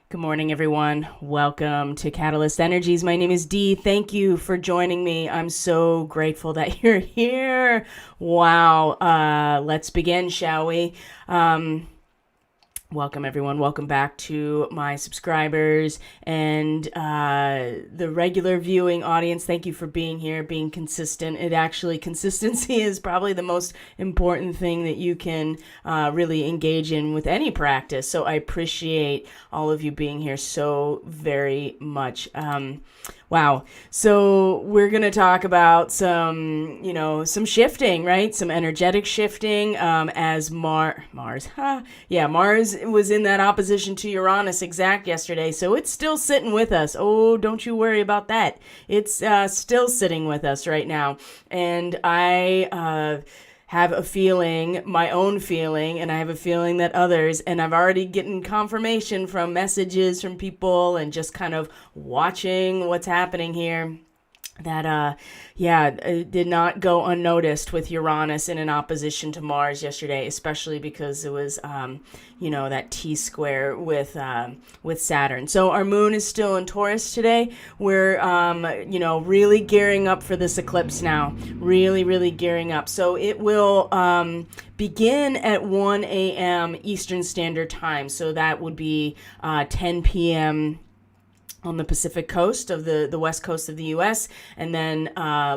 Good morning, everyone. Welcome to Catalyst Energies. My name is Dee. Thank you for joining me. I'm so grateful that you're here. Wow. Let's begin, shall we? Welcome, everyone. Welcome back to my subscribers and the regular viewing audience. Thank you for being here, being consistent. Consistency is probably the most important thing that you can really engage in with any practice. So I appreciate all of you being here so very much. Wow. So we're going to talk about some shifting, right? Some energetic shifting as Mars was in that opposition to Uranus exact yesterday. So it's still sitting with us. Oh, don't you worry about that. It's still sitting with us right now. And I have a feeling, my own feeling, and I have a feeling that others, and I've already gotten confirmation from messages from people and just kind of watching what's happening here, that it did not go unnoticed with Uranus in an opposition to Mars yesterday, especially because it was that T-square with Saturn. So our moon is still in Taurus today. We're really gearing up for this eclipse now. Really gearing up. So it will begin at 1 a.m. Eastern Standard Time. So that would be 10 p.m. on the Pacific coast of the west coast of the U.S. and then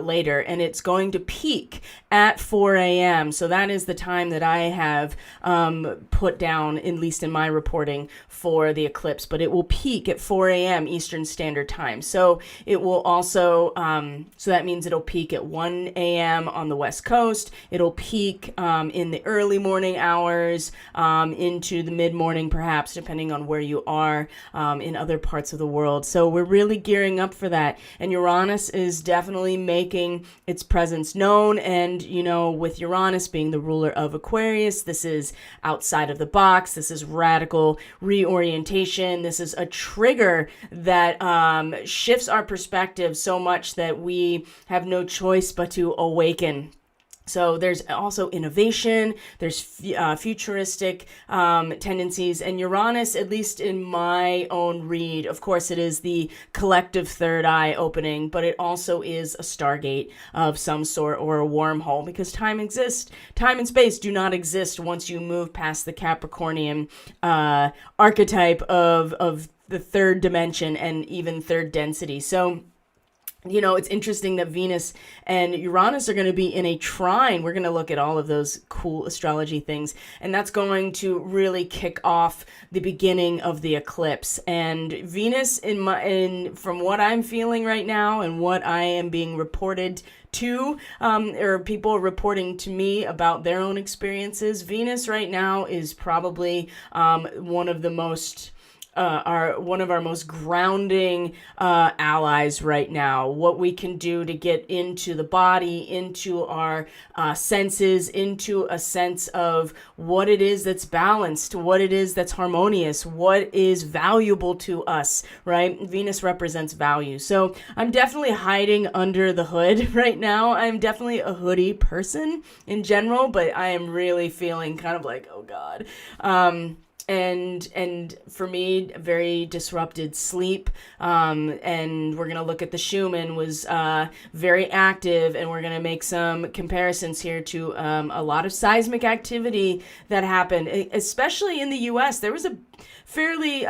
later. And it's going to peak at 4 a.m. So that is the time that I have put down, at least in my reporting, for the eclipse. But it will peak at 4 a.m. Eastern Standard Time. So it will also, so that means it'll peak at 1 a.m. on the west coast. It'll peak in the early morning hours, into the mid-morning perhaps, depending on where you are in other parts of the world. So we're really gearing up for that. And Uranus is definitely making its presence known. And, with Uranus being the ruler of Aquarius, this is outside of the box. This is radical reorientation. This is a trigger that shifts our perspective so much that we have no choice but to awaken. So there's also innovation, there's futuristic tendencies, and Uranus, at least in my own read, of course it is the collective third eye opening, but it also is a stargate of some sort or a wormhole, because time exists. Time and space do not exist once you move past the Capricornian archetype of the third dimension and even third density. So it's interesting that Venus and Uranus are going to be in a trine. We're going to look at all of those cool astrology things, and that's going to really kick off the beginning of the eclipse. And Venus, from what I'm feeling right now and what I am being reported to, or people reporting to me about their own experiences, Venus right now is probably one of our most grounding allies right now. What we can do to get into the body, into our senses, into a sense of what it is that's balanced, what it is that's harmonious, what is valuable to us, right? Venus represents value. So I'm definitely hiding under the hood right now. I'm definitely a hoodie person in general, but I am really feeling kind of like, oh God. And for me, very disrupted sleep. And we're going to look at the Schumann was very active, and we're going to make some comparisons here to a lot of seismic activity that happened, especially in the U.S. There was a fairly...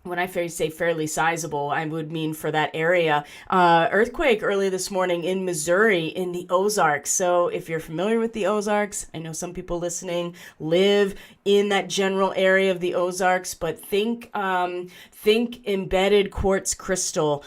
when I say fairly sizable, I would mean for that area, earthquake early this morning in Missouri in the Ozarks. So if you're familiar with the Ozarks, I know some people listening live in that general area of the Ozarks, but think embedded quartz crystal,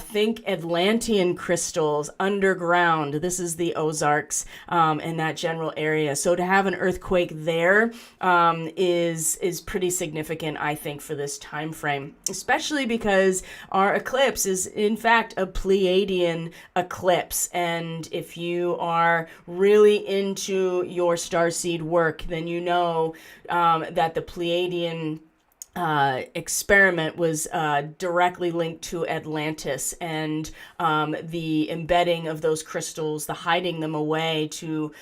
think Atlantean crystals underground. This is the Ozarks in that general area. So to have an earthquake there is pretty significant, I think, for this time frame. Especially because our eclipse is in fact a Pleiadian eclipse, and if you are really into your starseed work, then you know that the Pleiadian experiment was directly linked to Atlantis and the embedding of those crystals, the hiding them away to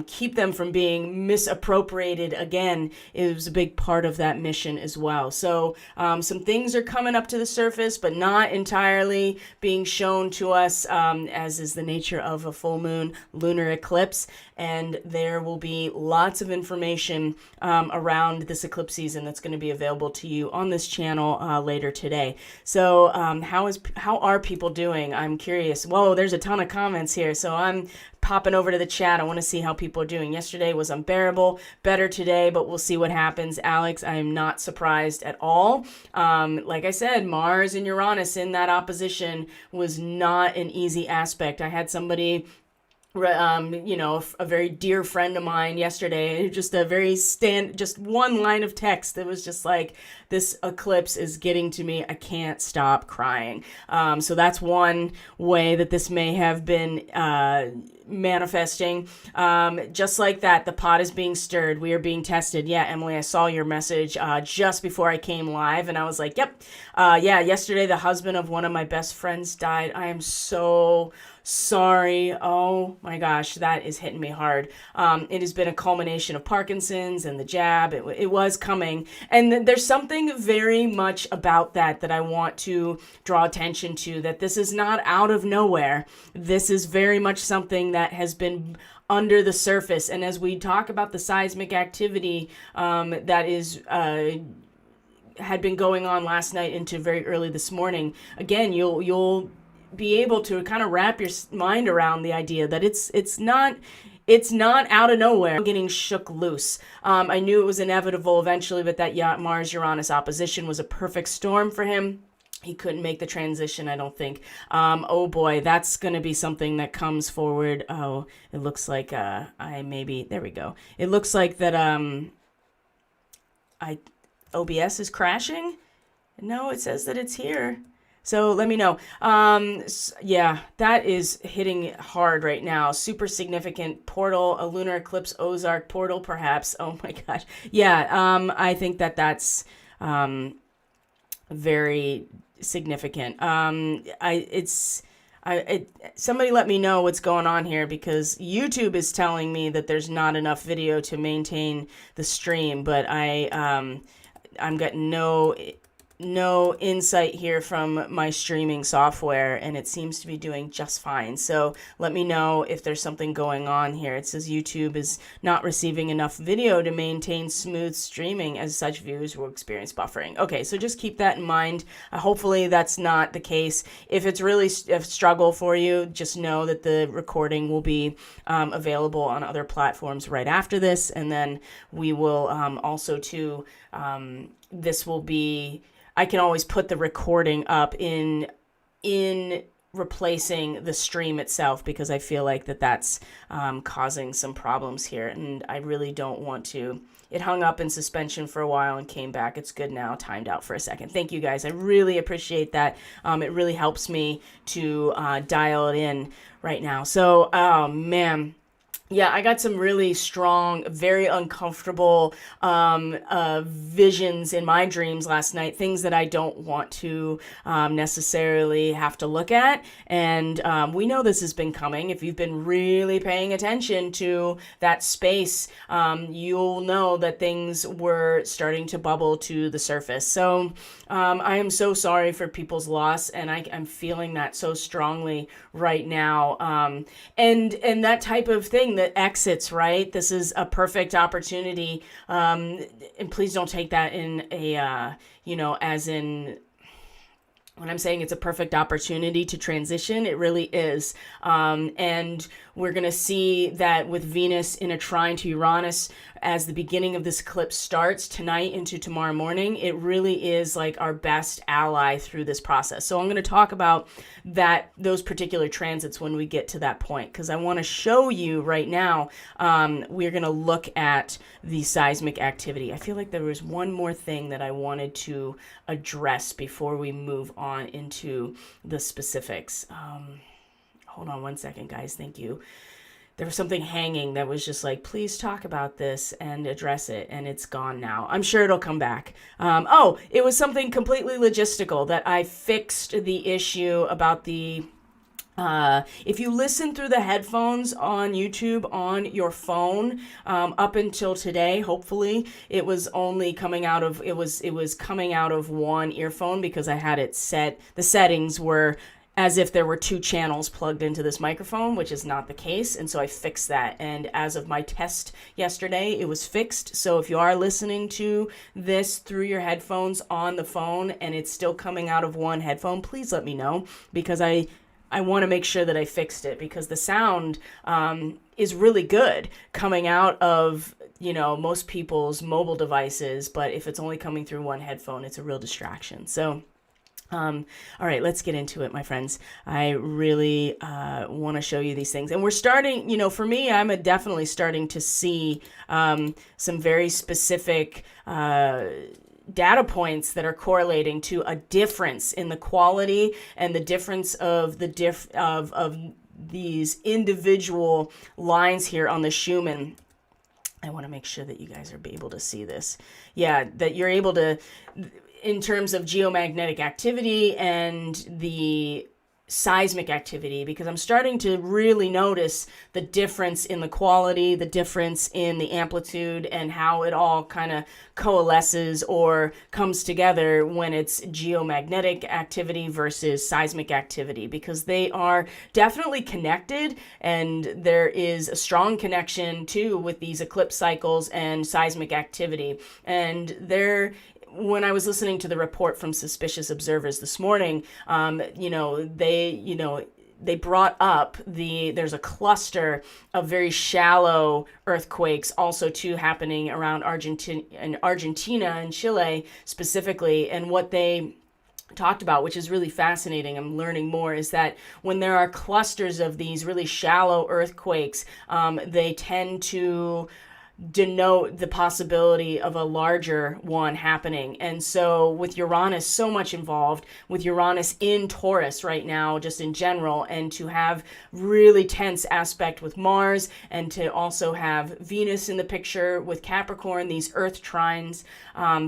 keep them from being misappropriated again. It was a big part of that mission as well. So some things are coming up to the surface, but not entirely being shown to us, as is the nature of a full moon lunar eclipse. And there will be lots of information around this eclipse season that's going to be available to you on this channel later today. So how are people doing? I'm curious. Whoa, there's a ton of comments here. So I'm popping over to the chat. I want to see how people are doing. Yesterday was unbearable, better today, but we'll see what happens. Alex, I am not surprised at all. Like I said, Mars and Uranus in that opposition was not an easy aspect. I had somebody, a very dear friend of mine yesterday, just just one line of text that was just like, this eclipse is getting to me. I can't stop crying. So that's one way that this may have been manifesting. Just like that, the pot is being stirred. We are being tested. Yeah, Emily, I saw your message just before I came live, and I was like, yep. Yesterday, the husband of one of my best friends died. I am so sorry. Oh my gosh, that is hitting me hard. It has been a culmination of Parkinson's and the jab. It was coming. And there's something very much about that I want to draw attention to, that this is not out of nowhere. This is very much something that has been under the surface. And as we talk about the seismic activity that is had been going on last night into very early this morning, again, you'll be able to kind of wrap your mind around the idea that it's not out of nowhere getting shook loose. I knew it was inevitable eventually, but that Mars-Uranus opposition was a perfect storm for him. He couldn't make the transition, I don't think. Oh boy, that's going to be something that comes forward. Oh, it looks like there we go. It looks like that OBS is crashing. No, it says that it's here. So let me know. Yeah, that is hitting hard right now. Super significant portal, a lunar eclipse, Ozark portal, perhaps. Oh my gosh. Yeah, I think that's very significant. Somebody let me know what's going on here, because YouTube is telling me that there's not enough video to maintain the stream, but I'm getting no insight here from my streaming software, and it seems to be doing just fine. So let me know if there's something going on here. It says YouTube is not receiving enough video to maintain smooth streaming, as such viewers will experience buffering. Okay, so just keep that in mind. Hopefully that's not the case. If it's really a struggle for you, just know that the recording will be available on other platforms right after this, and then we will also too, this will be, I can always put the recording up in replacing the stream itself, because I feel like that's causing some problems here, and I really don't want to. It hung up in suspension for a while and came back. It's good now, timed out for a second. Thank you guys. I really appreciate that. It really helps me to dial it in right now. So, oh man. Yeah, I got some really strong, very uncomfortable visions in my dreams last night, things that I don't want to necessarily have to look at. And we know this has been coming. If you've been really paying attention to that space, you'll know that things were starting to bubble to the surface. So I am so sorry for people's loss, and I'm feeling that so strongly right now. And that type of thing that exits, right? This is a perfect opportunity. And please don't take that in a, as in, when I'm saying it's a perfect opportunity to transition, it really is. And we're going to see that with Venus in a trine to Uranus as the beginning of this eclipse starts tonight into tomorrow morning. It really is like our best ally through this process. So I'm going to talk about those particular transits when we get to that point, because I want to show you right now, we're going to look at the seismic activity. I feel like there was one more thing that I wanted to address before we move on into the specifics. Hold on one second, guys. Thank you. there was something hanging that was just like, please talk about this and address it, and it's gone now. I'm sure it'll come back. It was something completely logistical that I fixed the issue about the if you listen through the headphones on YouTube on your phone, up until today, hopefully it was only coming out of, it was coming out of one earphone because I had it set, the settings were as if there were two channels plugged into this microphone, which is not the case. And so I fixed that. And as of my test yesterday, it was fixed. So if you are listening to this through your headphones on the phone and it's still coming out of one headphone, please let me know, because I want to make sure that I fixed it, because the sound is really good coming out of, most people's mobile devices. But if it's only coming through one headphone, it's a real distraction. So, all right, let's get into it, my friends. I really want to show you these things. And we're starting, for me, I'm definitely starting to see some very specific data points that are correlating to a difference in the quality and the difference of of these individual lines here on the Schumann. I want to make sure that you guys are able to see this. Yeah, that you're able to, in terms of geomagnetic activity and the seismic activity, because I'm starting to really notice the difference in the quality, the difference in the amplitude, and how it all kind of coalesces or comes together when it's geomagnetic activity versus seismic activity, because they are definitely connected, and there is a strong connection too with these eclipse cycles and seismic activity. And when I was listening to the report from Suspicious Observers this morning, they brought up there's a cluster of very shallow earthquakes also too happening around Argentina and Chile specifically. And what they talked about, which is really fascinating, I'm learning more, is that when there are clusters of these really shallow earthquakes, they tend to denote the possibility of a larger one happening. And so with Uranus so much involved, with Uranus in Taurus right now, just in general, and to have really tense aspect with Mars, and to also have Venus in the picture with Capricorn, these Earth trines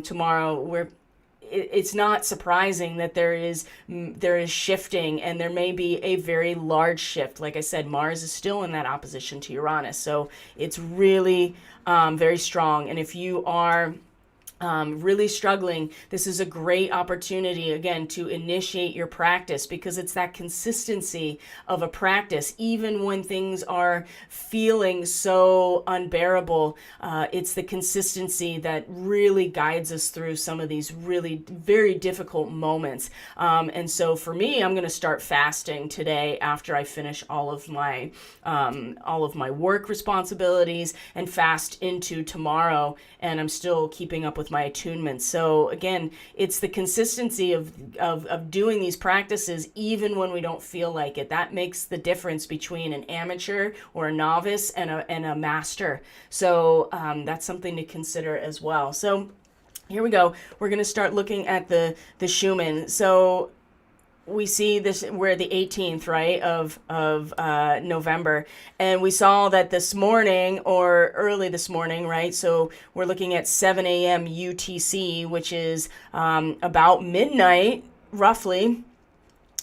tomorrow, it's not surprising that there is shifting, and there may be a very large shift. Like I said, Mars is still in that opposition to Uranus, so it's really very strong. And if you are really struggling, this is a great opportunity, again, to initiate your practice, because it's that consistency of a practice. Even when things are feeling so unbearable, it's the consistency that really guides us through some of these really very difficult moments. And so for me, I'm going to start fasting today after I finish all of my work responsibilities, and fast into tomorrow. And I'm still keeping up with my attunement. So again, it's the consistency of doing these practices even when we don't feel like it. That makes the difference between an amateur or a novice and a master. So that's something to consider as well. So here we go. We're going to start looking at the Schumann. So we see this, we're the 18th, right, of November, and we saw that this morning, or early this morning, right, so we're looking at 7 a.m. UTC, which is about midnight, roughly.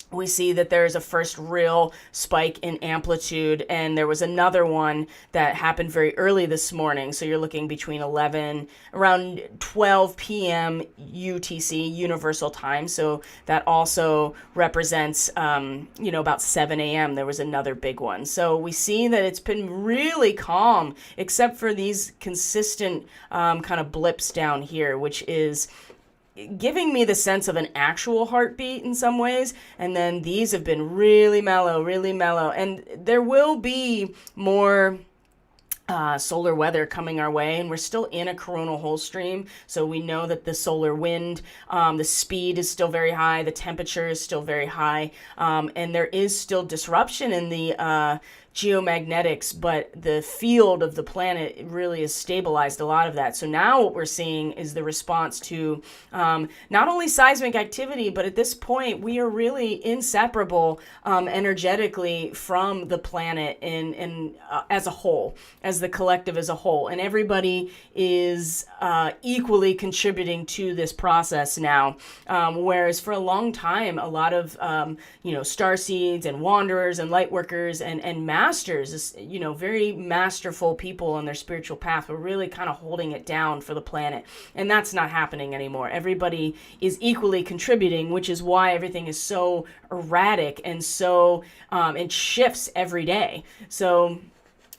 We see that there's a first real spike in amplitude, and there was another one that happened very early this morning. So you're looking between around 12 p.m. UTC, Universal Time. So that also represents, about 7 a.m. There was another big one. So we see that it's been really calm, except for these consistent kind of blips down here, which is giving me the sense of an actual heartbeat in some ways. And then these have been really mellow, and there will be more solar weather coming our way, and we're still in a coronal hole stream, so we know that the solar wind, the speed is still very high, the temperature is still very high, and there is still disruption in the geomagnetics, but the field of the planet really has stabilized a lot of that. So now what we're seeing is the response to not only seismic activity, but at this point we are really inseparable energetically from the planet in as a whole, as the collective as a whole, and everybody is equally contributing to this process now. Whereas for a long time, a lot of starseeds and wanderers and light workers and masters, very masterful people on their spiritual path were really kind of holding it down for the planet. And that's not happening anymore. Everybody is equally contributing, which is why everything is so erratic and so, it shifts every day. So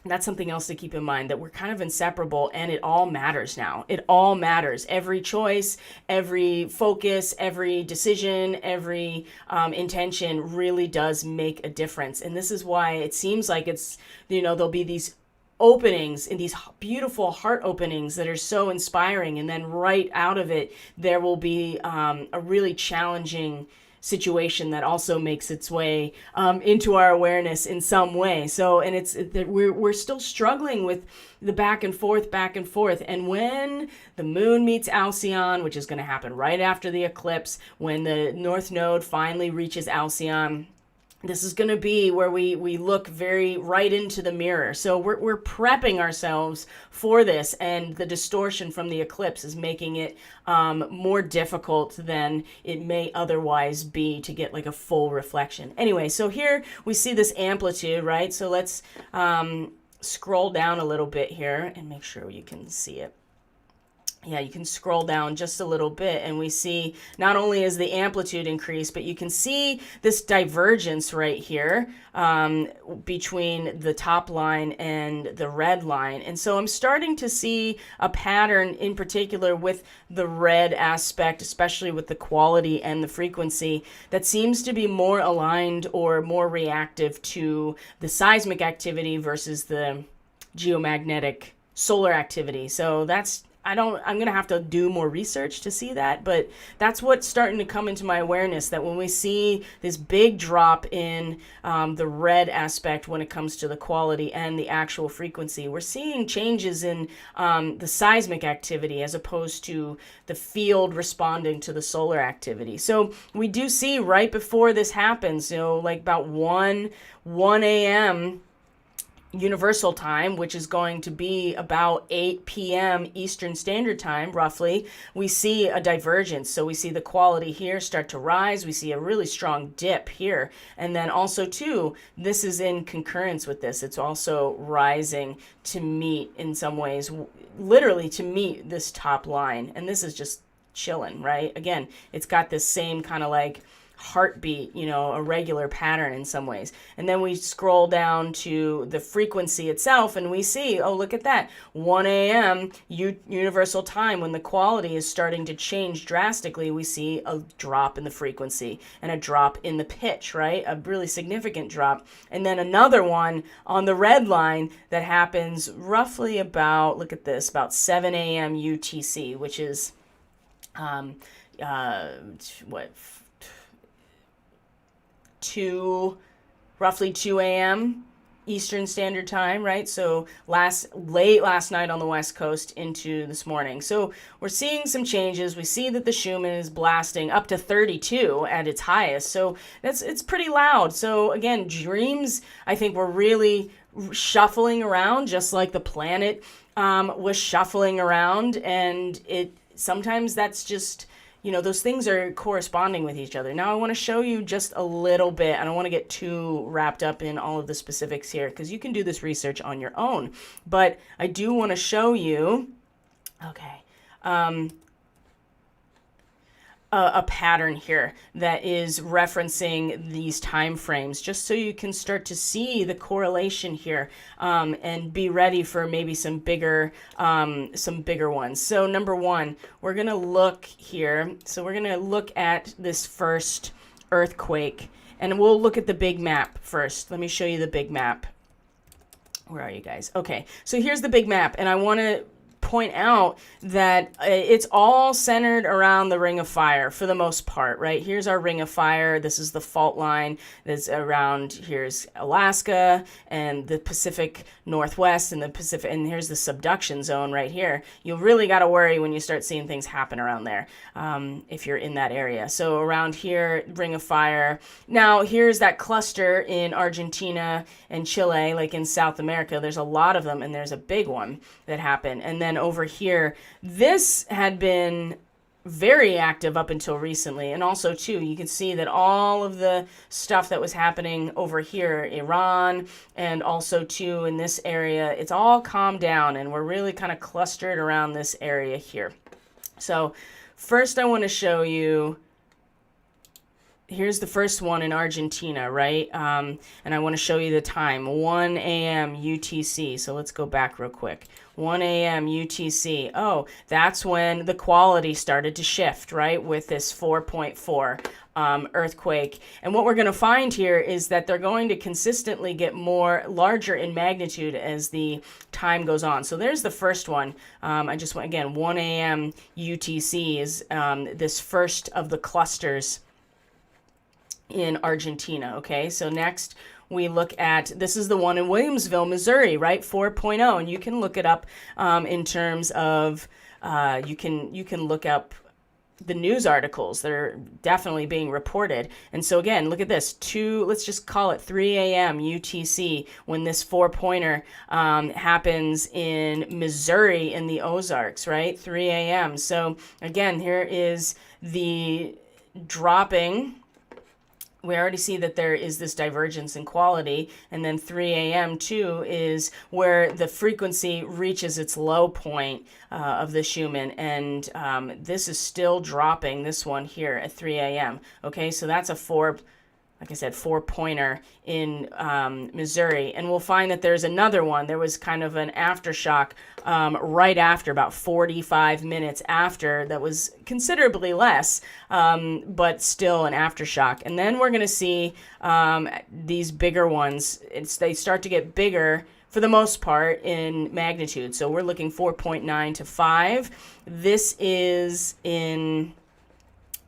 that's something else to keep in mind, that we're kind of inseparable, and it all matters now. It all matters. Every choice, every focus, every decision, every intention really does make a difference. And this is why it seems like it's, there'll be these openings in these beautiful heart openings that are so inspiring. And then right out of it, there will be a really challenging situation that also makes its way into our awareness in some way. So, and we're still struggling with the back and forth. And when the moon meets Alcyon, which is going to happen right after the eclipse, when the North Node finally reaches Alcyon, this is going to be where we look very right into the mirror. So we're prepping ourselves for this, and the distortion from the eclipse is making it more difficult than it may otherwise be to get like a full reflection. Anyway, so here we see this amplitude, right? So let's scroll down a little bit here and make sure you can see it. Yeah, you can scroll down just a little bit, and we see not only is the amplitude increased, but you can see this divergence right here between the top line and the red line. And so I'm starting to see a pattern in particular with the red aspect, especially with the quality and the frequency, that seems to be more aligned or more reactive to the seismic activity versus the geomagnetic solar activity. So I'm going to have to do more research to see that, but that's what's starting to come into my awareness, that when we see this big drop in the red aspect when it comes to the quality and the actual frequency, we're seeing changes in the seismic activity as opposed to the field responding to the solar activity. So we do see right before this happens, like about 1 a.m. Universal Time, which is going to be about 8 p.m. Eastern Standard Time, roughly, we see a divergence. So we see the quality here start to rise. We see a really strong dip here. And then also, too, this is in concurrence with this. It's also rising to meet, in some ways, literally to meet this top line. And this is just chilling, right? Again, it's got this same kind of like heartbeat, a regular pattern in some ways. And then we scroll down to the frequency itself, and we see, oh, look at that, 1 a.m. Universal Time, when the quality is starting to change drastically, we see a drop in the frequency and a drop in the pitch, right? A really significant drop. And then another one on the red line that happens roughly about, look at this, about 7 a.m. UTC, which is, roughly 2 a.m. Eastern Standard Time, right? So late last night on the West Coast into this morning. So we're seeing some changes. We see that the Schumann is blasting up to 32 at its highest. So it's pretty loud. So again, dreams, I think, were really shuffling around, just like the planet was shuffling around. And sometimes that's just, those things are corresponding with each other. Now I want to show you just a little bit. I don't want to get too wrapped up in all of the specifics here, because you can do this research on your own. But I do want to show you, a pattern here that is referencing these time frames, just so you can start to see the correlation here, and be ready for maybe some bigger ones. So number one, we're gonna look here. So we're gonna look at this first earthquake, and we'll look at the big map first. Let me show you the big map. Where are you guys? Okay, so here's the big map, and I want to point out that it's all centered around the Ring of Fire for the most part, right? Here's our Ring of Fire. This is the fault line that's around. Here's Alaska and the Pacific Northwest and the Pacific, and here's the subduction zone right here. You really got to worry when you start seeing things happen around there if you're in that area. So around here, Ring of Fire. Now, here's that cluster in Argentina and Chile, like in South America. There's a lot of them, and there's a big one that happened. And then over here, this had been very active up until recently. And also, too, you can see that all of the stuff that was happening over here, Iran, and also, too, in this area, it's all calmed down, and we're really kind of clustered around this area here. So first I want to show you, here's the first one in Argentina, right? And I want to show you the time, 1 a.m. UTC. So let's go back real quick. 1 a.m. UTC. Oh, that's when the quality started to shift, right? With this 4.4 earthquake. And what we're going to find here is that they're going to consistently get larger in magnitude as the time goes on. So there's the first one. I just went again, 1 a.m. UTC is this first of the clusters in Argentina. Okay, so next we look at, this is the one in Williamsville, Missouri, right? 4.0, and you can look it up in terms of, you can look up the news articles that are definitely being reported. And so again, look at this, let's just call it 3 a.m. UTC when this 4-pointer happens in Missouri in the Ozarks, right? 3 a.m. So again, here is the dropping. We already see that there is this divergence in quality, and then 3 a.m. too is where the frequency reaches its low point of the Schumann, and this is still dropping, this one here at 3 a.m. Okay, so that's a 4-pointer in Missouri. And we'll find that there's another one. There was kind of an aftershock right after, about 45 minutes after, that was considerably less, but still an aftershock. And then we're going to see these bigger ones. They start to get bigger for the most part in magnitude. So we're looking 4.9 to 5. This is in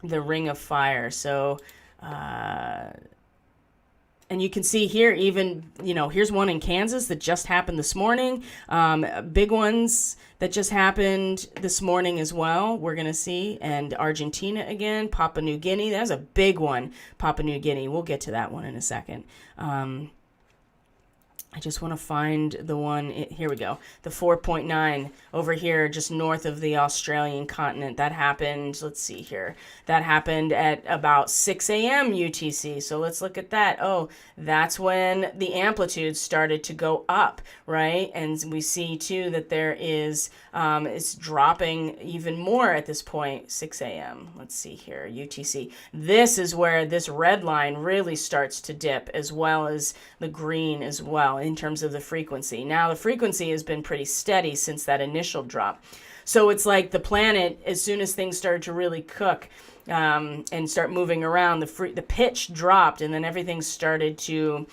the Ring of Fire. So and you can see here, even, here's one in Kansas that just happened this morning. Big ones that just happened this morning as well, we're going to see. And Argentina again, Papua New Guinea. That's a big one, Papua New Guinea. We'll get to that one in a second. I just want to find the one, here we go, the 4.9 over here just north of the Australian continent. That happened, let's see here, that happened at about 6 a.m. UTC. So let's look at that. Oh, that's when the amplitude started to go up, right? And we see too that there is, it's dropping even more at this point, 6 a.m. Let's see here, UTC. This is where this red line really starts to dip, as well as the green as well, in terms of the frequency. Now, the frequency has been pretty steady since that initial drop. So it's like the planet, as soon as things started to really cook and start moving around, the pitch dropped, and then everything started to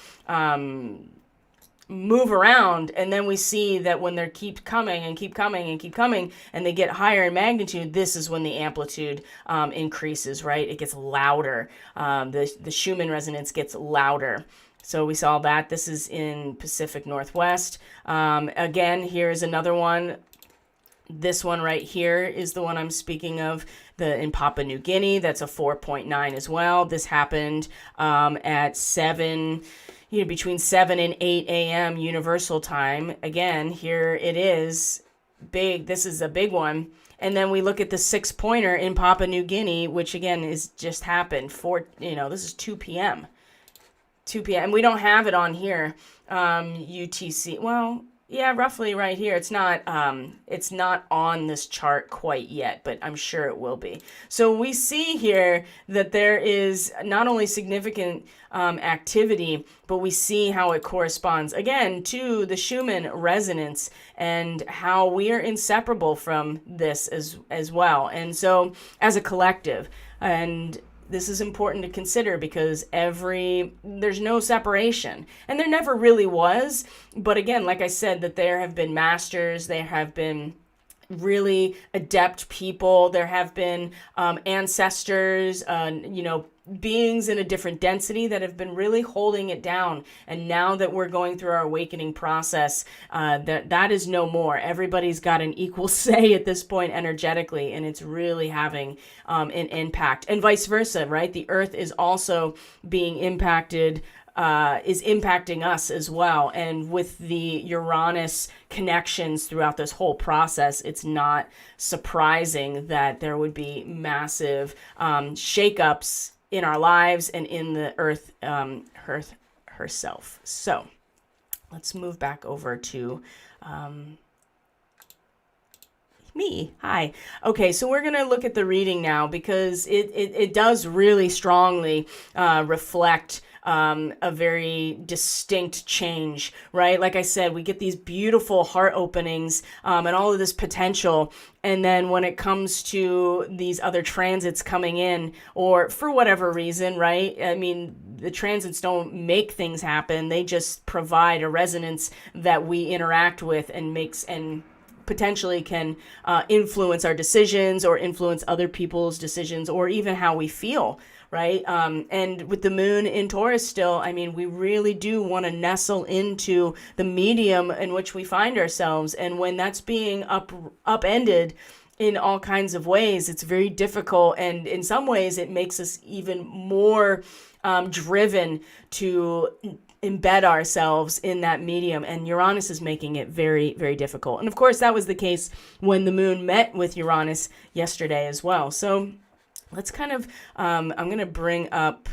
move around. And then we see that when they keep coming and keep coming and keep coming, and they get higher in magnitude, this is when the amplitude increases, right? It gets louder. The Schumann resonance gets louder. So we saw that. This is in Pacific Northwest. Again, here's another one. This one right here is the one I'm speaking of, in Papua New Guinea. That's a 4.9 as well. This happened at 7, between 7 and 8 a.m. Universal Time. Again, here it is, big. This is a big one. And then we look at the 6-pointer in Papua New Guinea, which again is just happened. This is 2 p.m. 2 p.m. And we don't have it on here, UTC. Well, yeah, roughly right here. It's not on this chart quite yet, but I'm sure it will be. So we see here that there is not only significant activity, but we see how it corresponds, again, to the Schumann resonance and how we are inseparable from this as well. And so as a collective, and this is important to consider because there's no separation, and there never really was. But again, like I said, that there have been masters, there have been really adept people. There have been ancestors, beings in a different density that have been really holding it down. And now that we're going through our awakening process, that is no more. Everybody's got an equal say at this point energetically, and it's really having an impact. And vice versa, right? The earth is also being impacted, is impacting us as well. And with the Uranus connections throughout this whole process, it's not surprising that there would be massive shakeups in our lives and in the earth herself. So let's move back over to me. Hi. Okay, so we're going to look at the reading now because it does really strongly reflect a very distinct change, right? Like I said, we get these beautiful heart openings and all of this potential. And then when it comes to these other transits coming in, or for whatever reason, right? I mean, the transits don't make things happen. They just provide a resonance that we interact with and potentially can influence our decisions or influence other people's decisions or even how we feel, right? And with the moon in Taurus still, I mean, we really do want to nestle into the medium in which we find ourselves. And when that's being upended in all kinds of ways, it's very difficult. And in some ways, it makes us even more driven to embed ourselves in that medium, and Uranus is making it very, very difficult. And of course, that was the case when the moon met with Uranus yesterday as well. So let's kind of, I'm going to bring up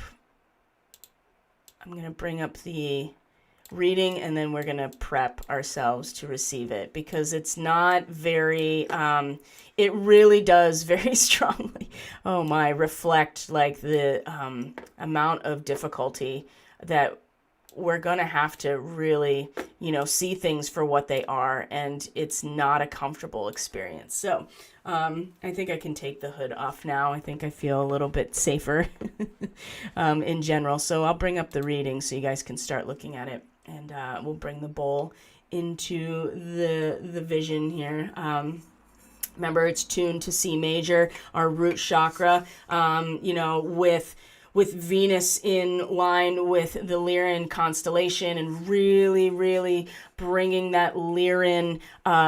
the reading, and then we're going to prep ourselves to receive it, because it's not very, it really does very strongly, reflect like the amount of difficulty that we're going to have to really, see things for what they are, and it's not a comfortable experience. So I think I can take the hood off now. I think I feel a little bit safer in general. So I'll bring up the reading so you guys can start looking at it, and we'll bring the bowl into the vision here. Remember, it's tuned to C major, our root chakra, with Venus in line with the Lyran constellation, and really, really bringing that Lyran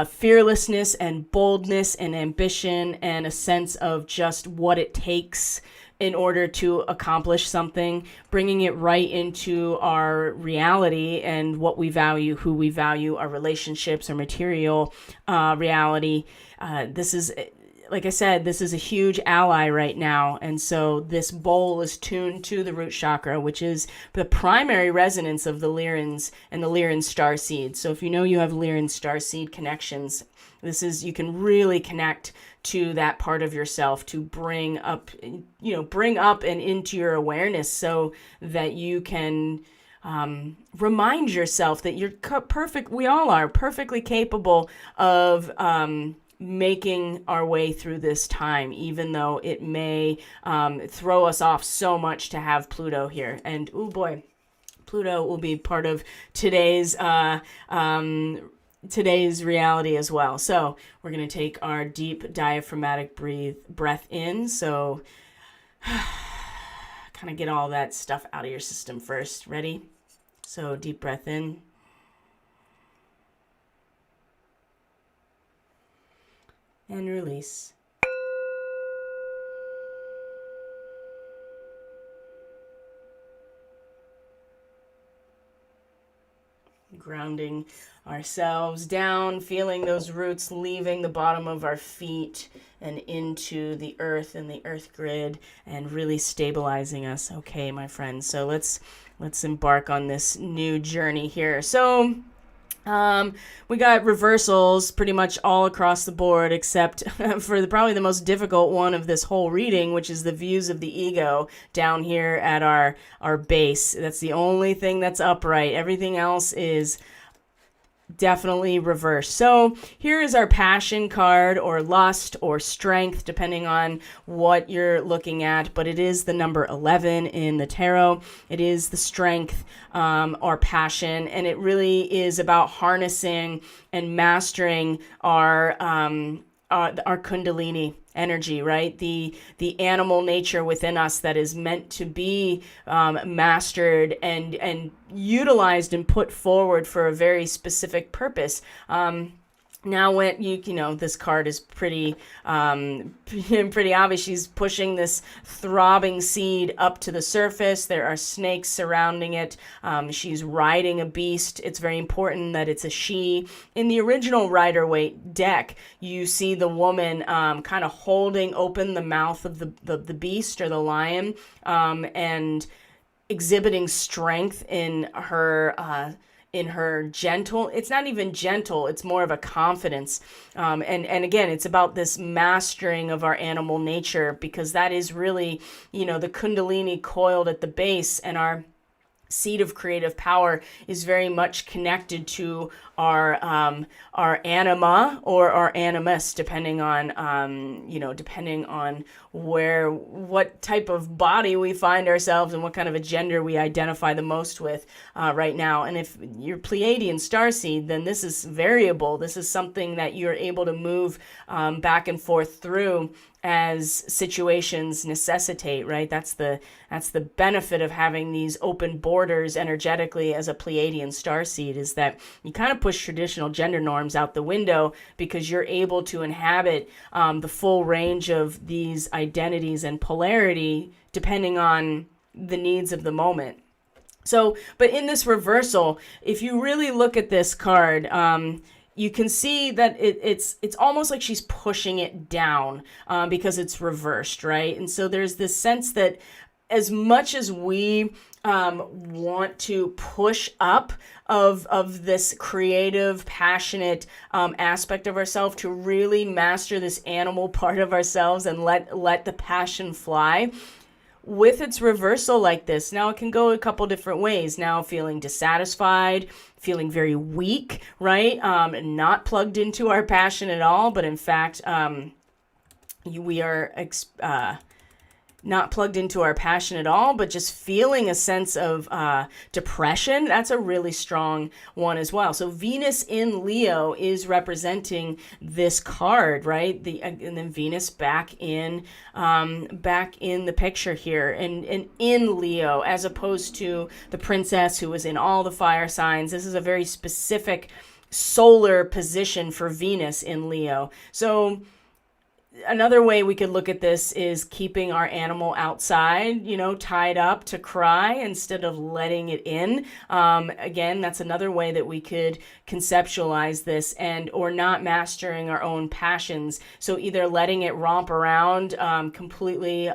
fearlessness and boldness and ambition and a sense of just what it takes in order to accomplish something, bringing it right into our reality and what we value, who we value, our relationships, our material reality. This is, like I said, this is a huge ally right now. And so this bowl is tuned to the root chakra, which is the primary resonance of the Lyrans and the Lyran starseed. So if you know you have Lyran starseed connections, you can really connect to that part of yourself to bring up and into your awareness, so that you can remind yourself that you're perfect. We all are perfectly capable of making our way through this time, even though it may throw us off so much to have Pluto here. And oh boy, Pluto will be part of today's reality as well. So we're going to take our deep diaphragmatic breath in. So kind of get all that stuff out of your system first. Ready? So deep breath in. And release. Grounding ourselves down, feeling those roots leaving the bottom of our feet and into the earth and the earth grid, and really stabilizing us. Okay, my friends. So let's embark on this new journey here. So we got reversals pretty much all across the board, except for probably the most difficult one of this whole reading, which is the views of the ego down here at our base. That's the only thing that's upright. Everything else is definitely reversed. So here is our passion card, or lust, or strength, depending on what you're looking at, but it is the number 11 in the tarot. It is the strength or passion, and it really is about harnessing and mastering our our Kundalini energy, right? The animal nature within us that is meant to be mastered and utilized and put forward for a very specific purpose. Now, when you know, this card is pretty pretty obvious. She's pushing this throbbing seed up to the surface. There are snakes surrounding it. She's riding a beast. It's very important that it's a she. In the original Rider-Waite deck, you see the woman kind of holding open the mouth of the beast or the lion, and exhibiting strength in her gentle, it's not even gentle, it's more of a confidence. And again, it's about this mastering of our animal nature, because that is really, you know, the Kundalini coiled at the base, and our seed of creative power is very much connected to our anima or our animus, depending on depending on what type of body we find ourselves and what kind of a gender we identify the most with right now. And if you're Pleiadian starseed, then this is variable. This is something that you're able to move back and forth through as situations necessitate, right? That's the benefit of having these open borders energetically as a Pleiadian starseed, is that you kind of push traditional gender norms out the window, because you're able to inhabit the full range of these identities and polarity depending on the needs of the moment. So, but in this reversal, if you really look at this card, you can see that it's almost like she's pushing it down because it's reversed, right? And so there's this sense that as much as we want to push up of this creative, passionate aspect of ourselves, to really master this animal part of ourselves and let the passion fly, with its reversal like this, now it can go a couple different ways. Now feeling dissatisfied, feeling very weak, right? Not plugged into our passion at all, but in fact, we are not plugged into our passion at all, but just feeling a sense of depression. That's a really strong one as well. So Venus in Leo is representing this card, right? And then Venus back in the picture here, and in Leo, as opposed to the princess who was in all the fire signs. This is a very specific solar position for Venus in Leo. So another way we could look at this is keeping our animal outside, tied up to cry instead of letting it in. Again, that's another way that we could conceptualize this, or not mastering our own passions. So either letting it romp around completely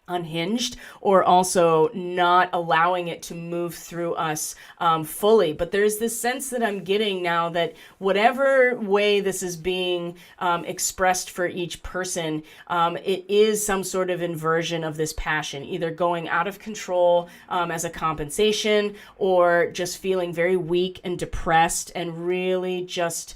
unhinged, or also not allowing it to move through us fully. But there's this sense that I'm getting now that whatever way this is being expressed for each person, it is some sort of inversion of this passion, either going out of control as a compensation, or just feeling very weak and depressed and really just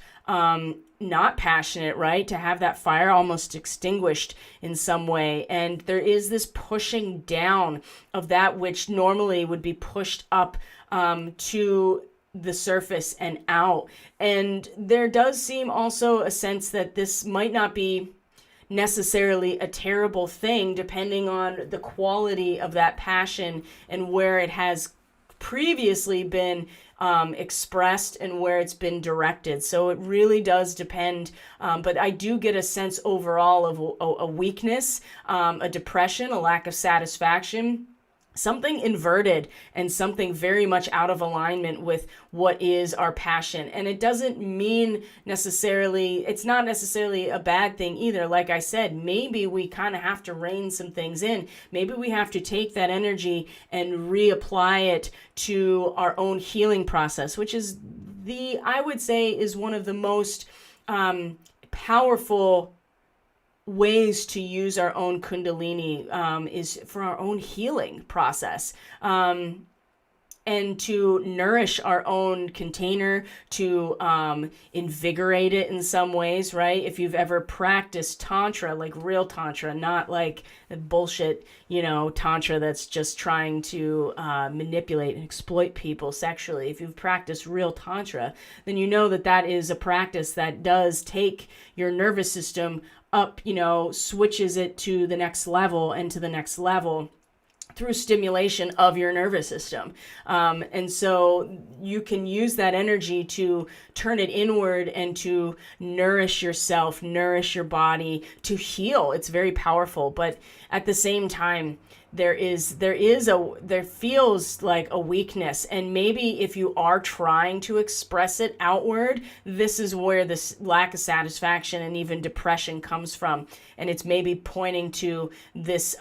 not passionate, right? To have that fire almost extinguished in some way. And there is this pushing down of that which normally would be pushed up to the surface and out. And there does seem also a sense that this might not be necessarily a terrible thing, depending on the quality of that passion and where it has previously been expressed and where it's been directed. So it really does depend. But I do get a sense overall of a weakness, a depression, a lack of satisfaction, something inverted, and something very much out of alignment with what is our passion. And it doesn't mean necessarily, it's not necessarily a bad thing either. Like I said, maybe we kind of have to rein some things in. Maybe we have to take that energy and reapply it to our own healing process, which is I would say is one of the most powerful ways to use our own Kundalini, is for our own healing process. and to nourish our own container, to invigorate it in some ways, right? If you've ever practiced Tantra, like real Tantra, not like bullshit, Tantra that's just trying to manipulate and exploit people sexually. If you've practiced real Tantra, then you know that that is a practice that does take your nervous system up, switches it to the next level and to the next level through stimulation of your nervous system. And so you can use that energy to turn it inward and to nourish yourself, nourish your body, to heal. It's very powerful. But at the same time, there feels like a weakness. And maybe if you are trying to express it outward, this is where this lack of satisfaction and even depression comes from. And it's maybe pointing to this,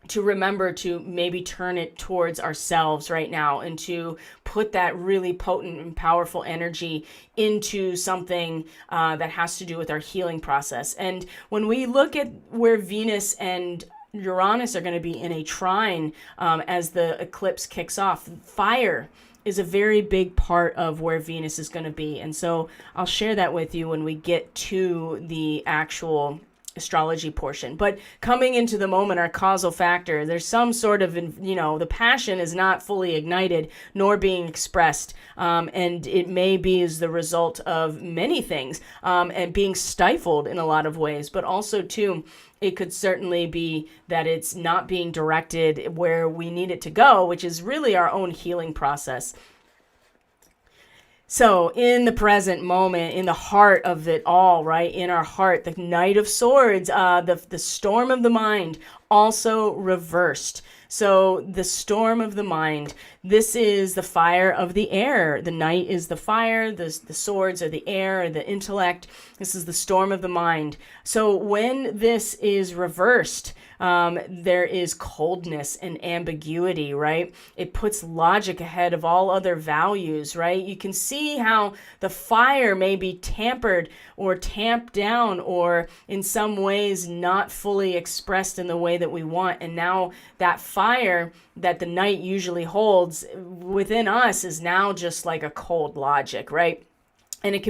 to remember to maybe turn it towards ourselves right now and to put that really potent and powerful energy into something that has to do with our healing process. And when we look at where Venus and Uranus are going to be in a trine as the eclipse kicks off, fire is a very big part of where Venus is going to be. And so I'll share that with you when we get to the actual astrology portion. But coming into the moment, our causal factor, there's some sort of, the passion is not fully ignited nor being expressed. And it may be as the result of many things and being stifled in a lot of ways. But also, too, it could certainly be that it's not being directed where we need it to go, which is really our own healing process. So in the present moment, in the heart of it all, right, in our heart, the Knight of Swords, the storm of the mind, also reversed. So the storm of the mind, this is the fire of the air. The Knight is the fire, the swords are the air, the intellect. This is the storm of the mind. So when this is reversed, there is coldness and ambiguity, right? It puts logic ahead of all other values, right? You can see how the fire may be tampered or tamped down or in some ways not fully expressed in the way that we want. And now that fire that the Knight usually holds within us is now just like a cold logic, right? And it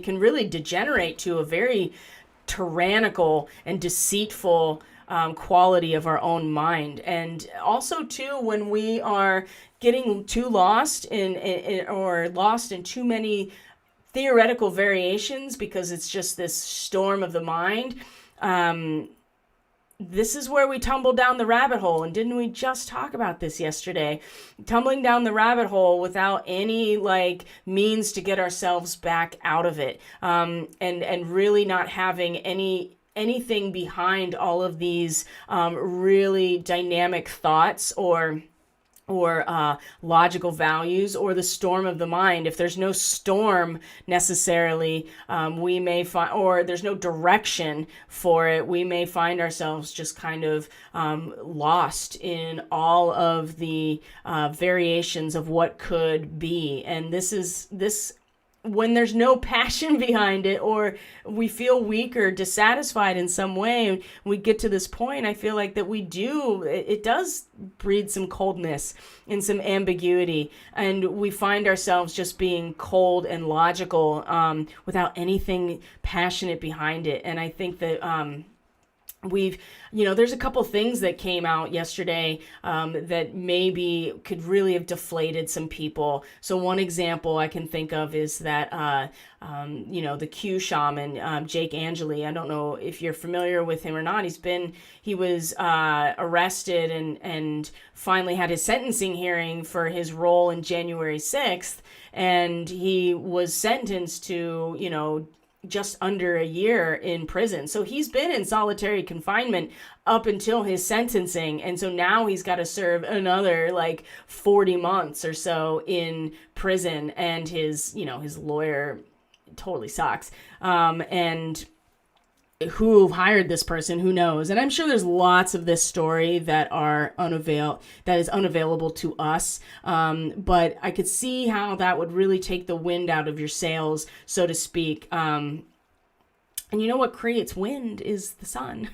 can really degenerate to a very tyrannical and deceitful quality of our own mind. And also, too, when we are getting too lost or lost in too many theoretical variations because it's just this storm of the mind, this is where we tumble down the rabbit hole. And didn't we just talk about this yesterday? Tumbling down the rabbit hole without any means to get ourselves back out of it, and really not having anything behind all of these really dynamic thoughts or logical values or the storm of the mind. If there's no storm necessarily, we may find, or there's no direction for it, we may find ourselves just kind of lost in all of the variations of what could be. And this when there's no passion behind it, or we feel weak or dissatisfied in some way, we get to this point, I feel like that it does breed some coldness and some ambiguity, and we find ourselves just being cold and logical without anything passionate behind it. And I think that there's a couple things that came out yesterday that maybe could really have deflated some people. So one example I can think of is that, the Q shaman, Jake Angeli. I don't know if you're familiar with him or not. He was arrested and finally had his sentencing hearing for his role in January 6th. And he was sentenced to, just under a year in prison. So he's been in solitary confinement up until his sentencing. And so now he's got to serve another 40 months or so in prison. And his lawyer totally sucks. And who hired this person, who knows? And I'm sure there's lots of this story that is unavailable to us. But I could see how that would really take the wind out of your sails, so to speak. And you know what creates wind is the sun.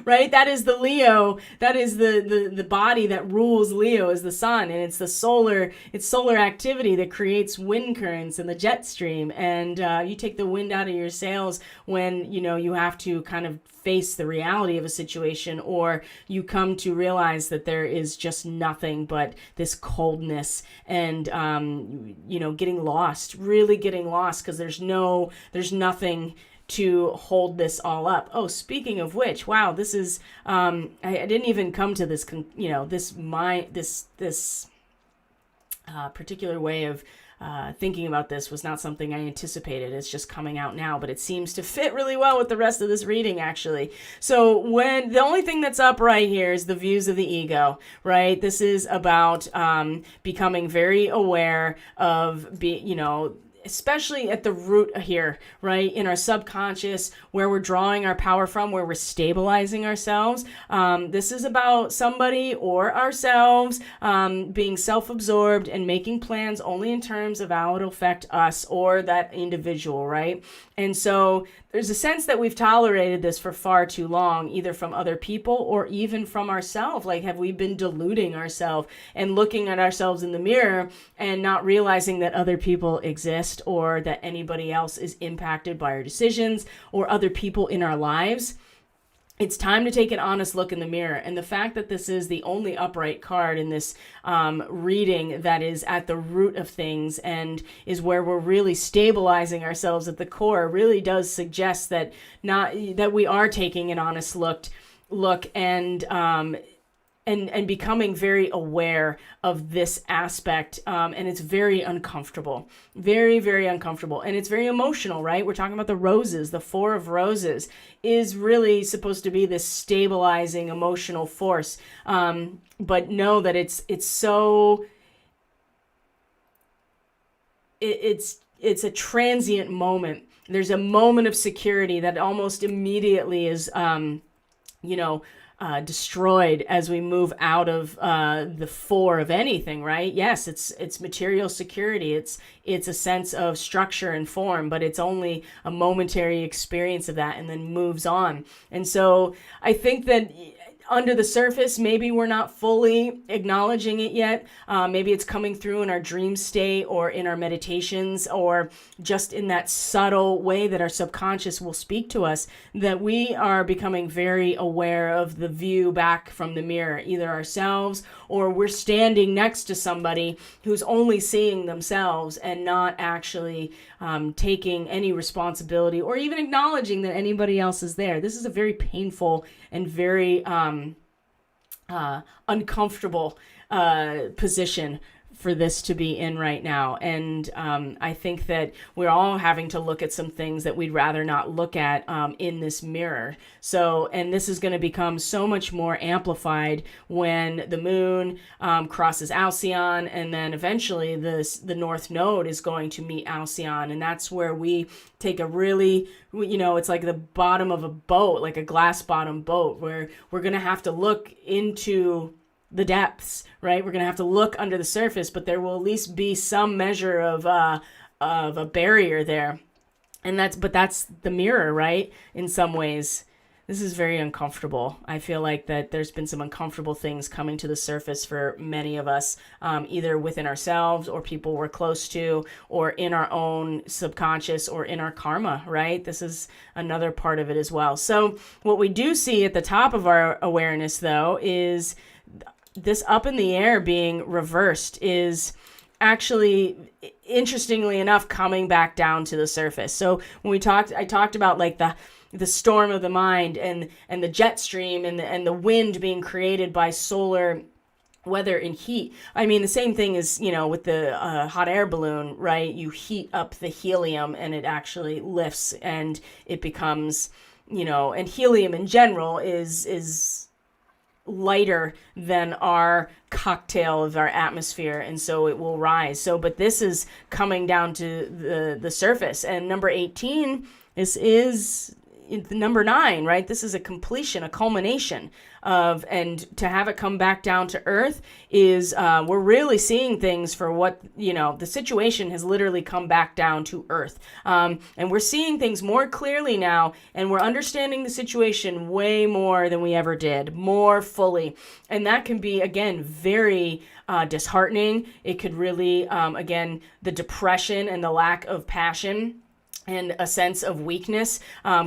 right? That is the Leo. That is the body that rules Leo is the sun, and it's solar activity that creates wind currents and the jet stream. And you take the wind out of your sails when you have to kind of face the reality of a situation, or you come to realize that there is just nothing but this coldness and really getting lost because there's nothing to hold this all up. Oh, speaking of which, wow, this is I didn't even come to this this particular way of thinking about this was not something I anticipated. It's just coming out now, but it seems to fit really well with the rest of this reading, actually. So when the only thing that's up right here is the views of the ego, right? This is about becoming very aware of especially at the root here, right? In our subconscious, where we're drawing our power from, where we're stabilizing ourselves. This is about somebody or ourselves being self-absorbed and making plans only in terms of how it'll affect us or that individual, right? And so there's a sense that we've tolerated this for far too long, either from other people or even from ourselves. Like, have we been deluding ourselves and looking at ourselves in the mirror and not realizing that other people exist or that anybody else is impacted by our decisions or other people in our lives? It's time to take an honest look in the mirror. And the fact that this is the only upright card in this reading that is at the root of things and is where we're really stabilizing ourselves at the core really does suggest that we are taking an honest look and becoming very aware of this aspect. And it's very uncomfortable, very, very uncomfortable. And it's very emotional, right? We're talking about the roses. The Four of Roses is really supposed to be this stabilizing emotional force. But know that it's a transient moment. There's a moment of security that almost immediately is, destroyed as we move out of the four of anything, right? Yes, it's material security. It's a sense of structure and form, but it's only a momentary experience of that and then moves on. And so I think that under the surface, maybe we're not fully acknowledging it yet. Maybe it's coming through in our dream state or in our meditations or just in that subtle way that our subconscious will speak to us, that we are becoming very aware of the view back from the mirror, either ourselves or we're standing next to somebody who's only seeing themselves and not actually taking any responsibility or even acknowledging that anybody else is there. This is a very painful and very uncomfortable position for this to be in right now. And I think that we're all having to look at some things that we'd rather not look at in this mirror. So, and this is going to become so much more amplified when the moon crosses Alcyon, and then eventually the North Node is going to meet Alcyon. And that's where we take a really, it's like the bottom of a boat, like a glass bottom boat, where we're going to have to look into the depths, right? We're going to have to look under the surface, but there will at least be some measure of a barrier there. And that's the mirror, right? In some ways, this is very uncomfortable. I feel like that there's been some uncomfortable things coming to the surface for many of us, either within ourselves or people we're close to, or in our own subconscious or in our karma, right? This is another part of it as well. So what we do see at the top of our awareness, though, is this up in the air being reversed is actually, interestingly enough, coming back down to the surface. So when I talked about like the storm of the mind and the jet stream and the wind being created by solar weather and heat. I mean, the same thing is, with the hot air balloon, right? You heat up the helium and it actually lifts and it becomes, and helium in general is lighter than our cocktail of our atmosphere, and so it will rise. So, but this is coming down to the surface. And number 18, this is, the number 9, right? This is a completion, a culmination of, and to have it come back down to earth is, we're really seeing things for what, the situation has literally come back down to earth. And we're seeing things more clearly now, and we're understanding the situation way more than we ever did, more fully. And that can be, again, very disheartening. It could really, again, the depression and the lack of passion and a sense of weakness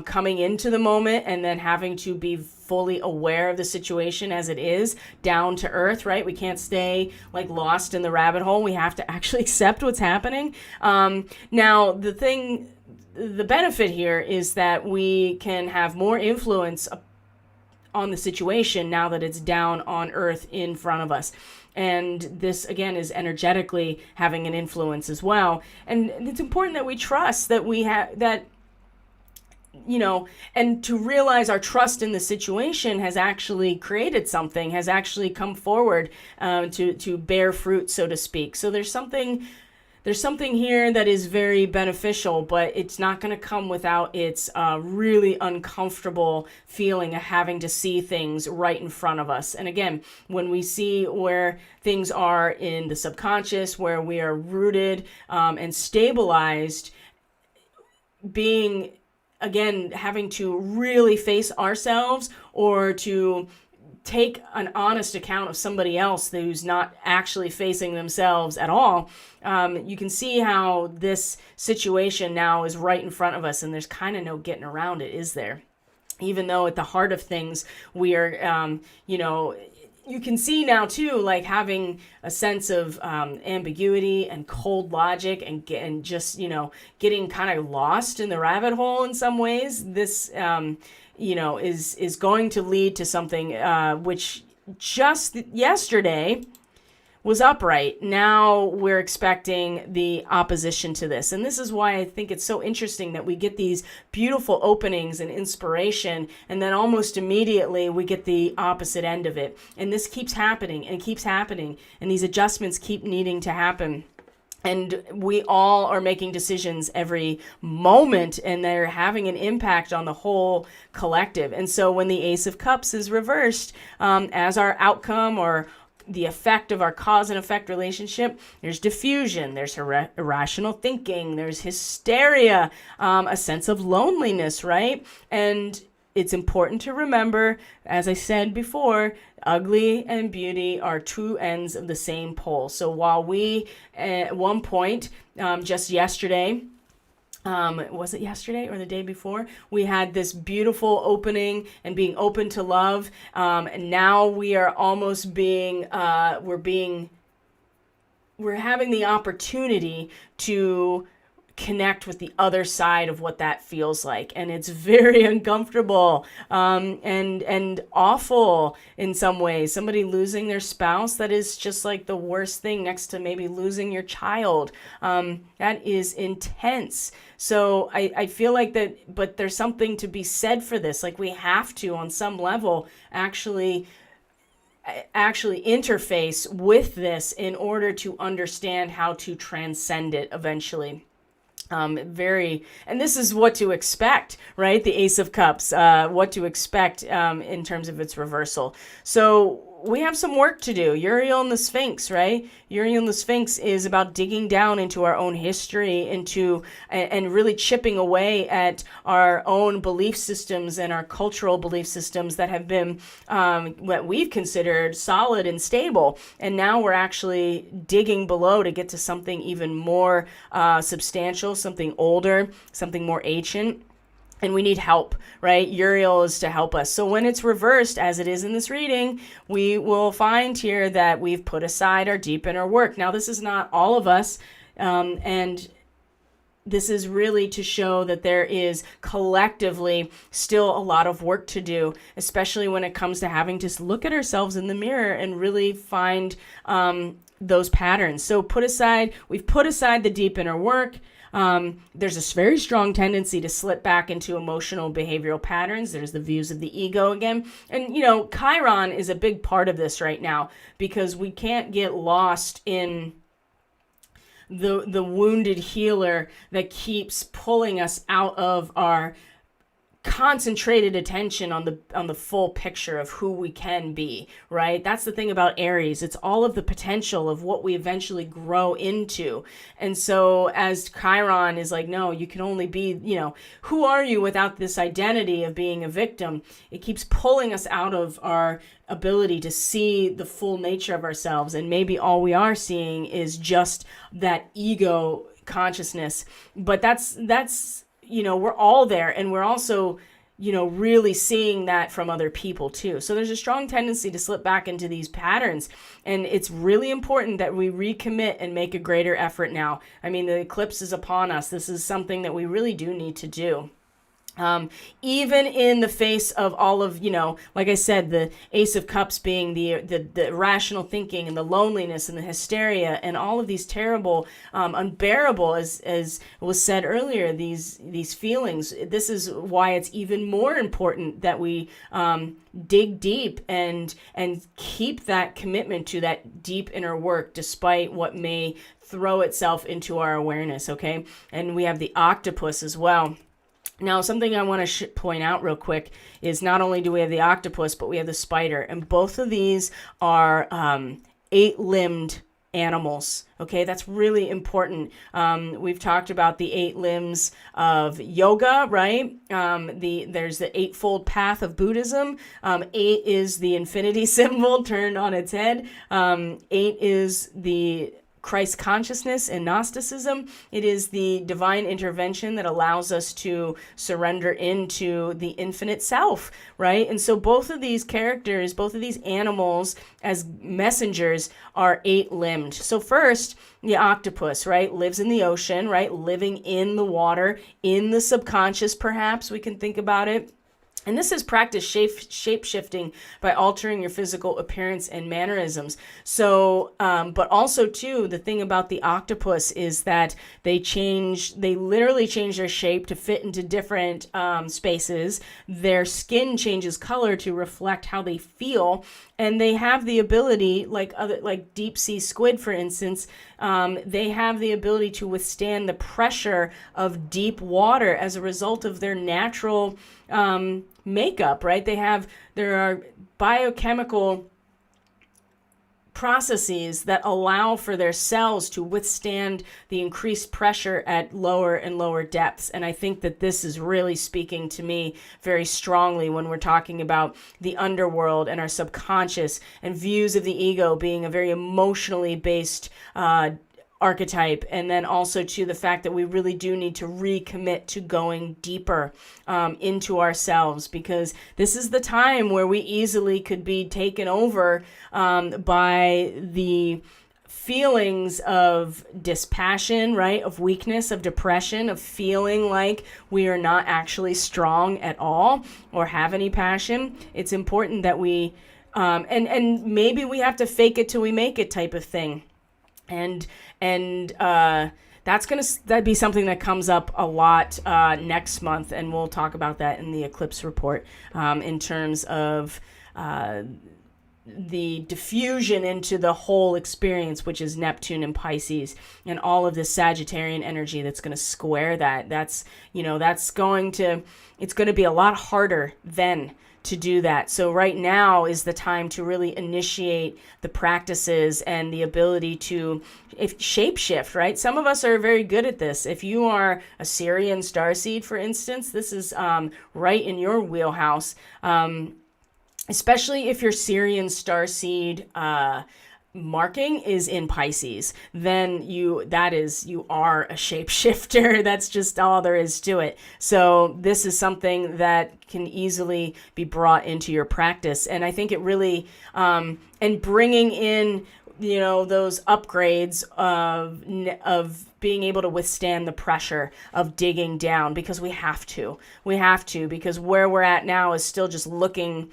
coming into the moment, and then having to be fully aware of the situation as it is, down to earth, right? We can't stay like lost in the rabbit hole. We have to actually accept what's happening. Now, the benefit here is that we can have more influence on the situation now that it's down on earth in front of us. And this, again, is energetically having an influence as well. And it's important that we trust that we have that, and to realize our trust in the situation has actually created something, has actually come forward to bear fruit, so to speak. So there's something here that is very beneficial, but it's not going to come without its really uncomfortable feeling of having to see things right in front of us. And again, when we see where things are in the subconscious, where we are rooted and stabilized, being, again, having to really face ourselves, or to take an honest account of somebody else who's not actually facing themselves at all, you can see how this situation now is right in front of us, and there's kind of no getting around it, is there? Even though at the heart of things, we are, you can see now too, like having a sense of ambiguity and cold logic, and just, getting kind of lost in the rabbit hole in some ways. This, is going to lead to something which just yesterday was upright. Now we're expecting the opposition to this. And this is why I think it's so interesting that we get these beautiful openings and inspiration, and then almost immediately we get the opposite end of it. And this keeps happening and keeps happening, and these adjustments keep needing to happen. And we all are making decisions every moment, and they're having an impact on the whole collective. And so when the Ace of Cups is reversed as our outcome, or the effect of our cause and effect relationship, there's diffusion, there's irrational thinking, there's hysteria, a sense of loneliness, right? And it's important to remember, as I said before, ugly and beauty are two ends of the same pole. So while we, at one point, just yesterday, was it yesterday or the day before, we had this beautiful opening and being open to love, and now we are almost being, we're having the opportunity to connect with the other side of what that feels like, and it's very uncomfortable and awful in some ways. Somebody losing their spouse, that is just like the worst thing next to maybe losing your child. That is intense. So I feel like that, but there's something to be said for this. Like, we have to, on some level, actually interface with this in order to understand how to transcend it eventually. And this is what to expect, right? The Ace of Cups, what to expect in terms of its reversal. So we have some work to do. Uriel and the Sphinx, right? Uriel and the Sphinx is about digging down into our own history, and really chipping away at our own belief systems and our cultural belief systems that have been what we've considered solid and stable. And now we're actually digging below to get to something even more substantial, something older, something more ancient. And we need help, right? Uriel is to help us. So when it's reversed, as it is in this reading, we will find here that we've put aside our deep inner work. Now, this is not all of us, and this is really to show that there is collectively still a lot of work to do, especially when it comes to having to look at ourselves in the mirror and really find those patterns. So we've put aside the deep inner work. There's a very strong tendency to slip back into emotional behavioral patterns. There's the views of the ego again. And, Chiron is a big part of this right now, because we can't get lost in the wounded healer that keeps pulling us out of our concentrated attention on the full picture of who we can be, right? That's the thing about Aries. It's all of the potential of what we eventually grow into. And so as Chiron is like, no, you can only be, who are you without this identity of being a victim? It keeps pulling us out of our ability to see the full nature of ourselves. And maybe all we are seeing is just that ego consciousness. But that's we're all there, and we're also, really seeing that from other people too. So there's a strong tendency to slip back into these patterns, and it's really important that we recommit and make a greater effort now. I mean, the eclipse is upon us. This is something that we really do need to do. Even in the face of all of, like I said, the Ace of Cups being the rational thinking and the loneliness and the hysteria and all of these terrible, unbearable, as was said earlier, these feelings. This is why it's even more important that we dig deep and keep that commitment to that deep inner work, despite what may throw itself into our awareness. Okay, and we have the octopus as well. Now, something I want to point out real quick is not only do we have the octopus, but we have the spider. And both of these are 8-limbed animals. Okay, that's really important. We've talked about the 8 limbs of yoga, right? There's the 8-fold path of Buddhism. 8 is the infinity symbol turned on its head. 8 is the Christ consciousness in Gnosticism. It is the divine intervention that allows us to surrender into the infinite self, right? And so both of these characters, both of these animals as messengers are 8-limbed. So first, the octopus, right, lives in the ocean, right, living in the water, in the subconscious, perhaps we can think about it. And this is practice shape-shifting by altering your physical appearance and mannerisms. So, but also too, the thing about the octopus is that they literally change their shape to fit into different spaces. Their skin changes color to reflect how they feel. And they have the ability, like deep sea squid, for instance, they have the ability to withstand the pressure of deep water as a result of their natural makeup, right? There are biochemical processes that allow for their cells to withstand the increased pressure at lower and lower depths. And I think that this is really speaking to me very strongly when we're talking about the underworld and our subconscious and views of the ego being a very emotionally based archetype, and then also to the fact that we really do need to recommit to going deeper into ourselves, because this is the time where we easily could be taken over by the feelings of dispassion, right? Of weakness, of depression, of feeling like we are not actually strong at all or have any passion. It's important that we, and maybe we have to fake it till we make it type of thing. And that'd be something that comes up a lot next month, and we'll talk about that in the eclipse report in terms of the diffusion into the whole experience, which is Neptune and Pisces, and all of this Sagittarian energy that's going to square that. It's going to be a lot harder then to do that. So right now is the time to really initiate the practices and the ability to shapeshift, right? Some of us are very good at this. If you are a Syrian starseed, for instance, this is right in your wheelhouse, especially if your Syrian starseed marking is in Pisces, then you are a shapeshifter. That's just all there is to it. So this is something that can easily be brought into your practice. And I think it really, and bringing in, those upgrades of being able to withstand the pressure of digging down, because we have to, because where we're at now is still just looking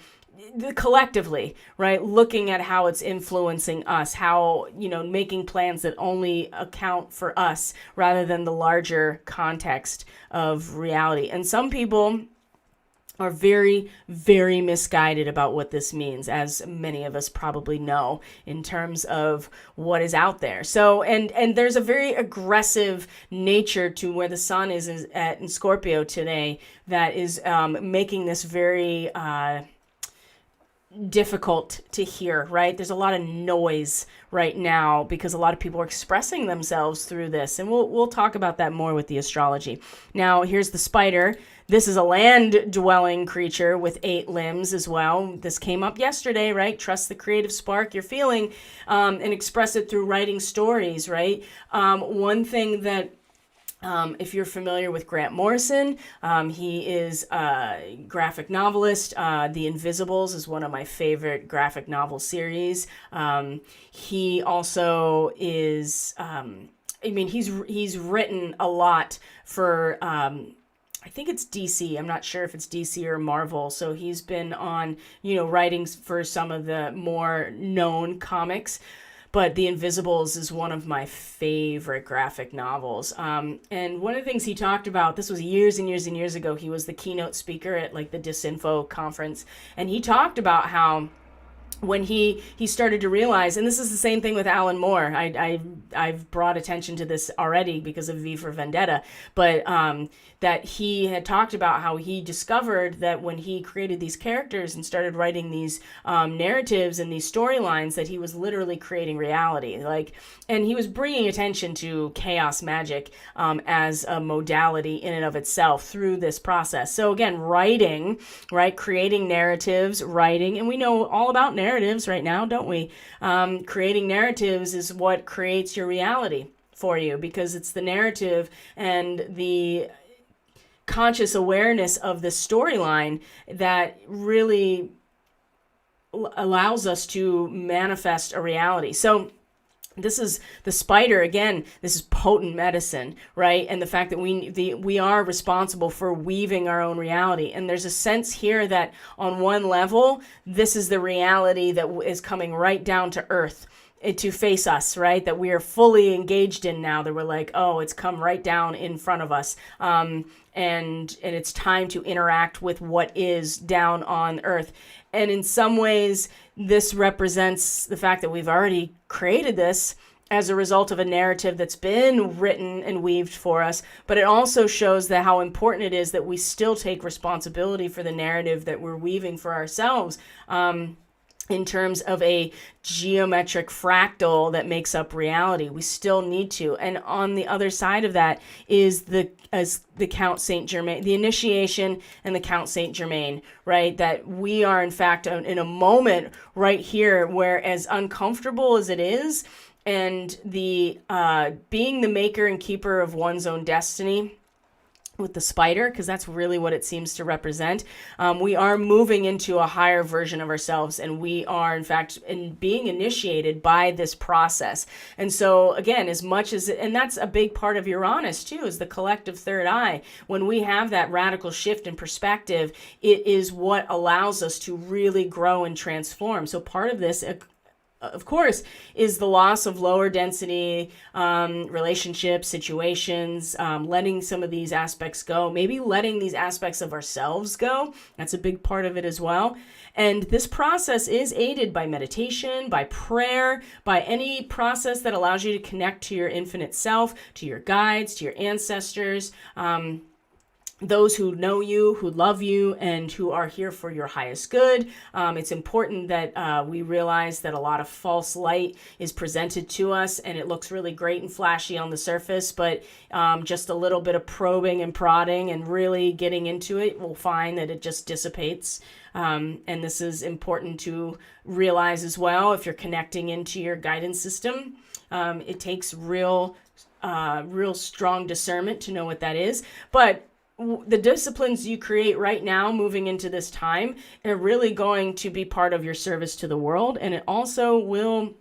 collectively, right? Looking at how it's influencing us, how, making plans that only account for us rather than the larger context of reality. And some people are very, very misguided about what this means, as many of us probably know, in terms of what is out there. So, and there's a very aggressive nature to where the sun is at in Scorpio today that is making this very difficult to hear, right? There's a lot of noise right now because a lot of people are expressing themselves through this, and we'll talk about that more with the astrology. Now, here's the spider. This is a land-dwelling creature with 8 limbs as well. This came up yesterday, right? Trust the creative spark you're feeling, and express it through writing stories, right? One thing that if you're familiar with Grant Morrison, he is a graphic novelist. The Invisibles is one of my favorite graphic novel series. He also is, he's written a lot for, I think it's DC. I'm not sure if it's DC or Marvel. So he's been on, writings for some of the more known comics. But The Invisibles is one of my favorite graphic novels. And one of the things he talked about, this was years and years and years ago, he was the keynote speaker at like the Disinfo conference. And he talked about how when he started to realize, and this is the same thing with Alan Moore. I've brought attention to this already because of V for Vendetta, but that he had talked about how he discovered that when he created these characters and started writing these narratives and these storylines, that he was literally creating reality. And he was bringing attention to chaos magic as a modality in and of itself through this process. So again, writing, right? Creating narratives, writing, and we know all about narratives right now, don't we? Creating narratives is what creates your reality for you, because it's the narrative and the conscious awareness of the storyline that really allows us to manifest a reality. So this is the spider, again, this is potent medicine, right? And the fact that we are responsible for weaving our own reality. And there's a sense here that on one level, this is the reality that is coming right down to earth to face us, right? That we are fully engaged in now, that we're like, oh, it's come right down in front of us. And it's time to interact with what is down on earth. And in some ways, this represents the fact that we've already created this as a result of a narrative that's been written and weaved for us. But it also shows that how important it is that we still take responsibility for the narrative that we're weaving for ourselves. In terms of a geometric fractal that makes up reality, we still need to. And on the other side of that is the Count Saint Germain, the initiation and the Count Saint Germain, right? That we are in fact in a moment right here where, as uncomfortable as it is, and the being the maker and keeper of one's own destiny, with the spider, because that's really what it seems to represent. We are moving into a higher version of ourselves, and we are, in fact, being initiated by this process. And so, again, as much as, and that's a big part of Uranus, too, is the collective third eye. When we have that radical shift in perspective, it is what allows us to really grow and transform. So part of this, of course, is the loss of lower density relationships, situations, letting some of these aspects go, maybe letting these aspects of ourselves go. That's a big part of it as well. And this process is aided by meditation, by prayer, by any process that allows you to connect to your infinite self, to your guides, to your ancestors, those who know you, who love you, and who are here for your highest good. It's important that we realize that a lot of false light is presented to us, and it looks really great and flashy on the surface, but just a little bit of probing and prodding and really getting into it, we'll find that it just dissipates. And this is important to realize as well if you're connecting into your guidance system. It takes real strong discernment to know what that is. But the disciplines you create right now moving into this time are really going to be part of your service to the world. And it also will,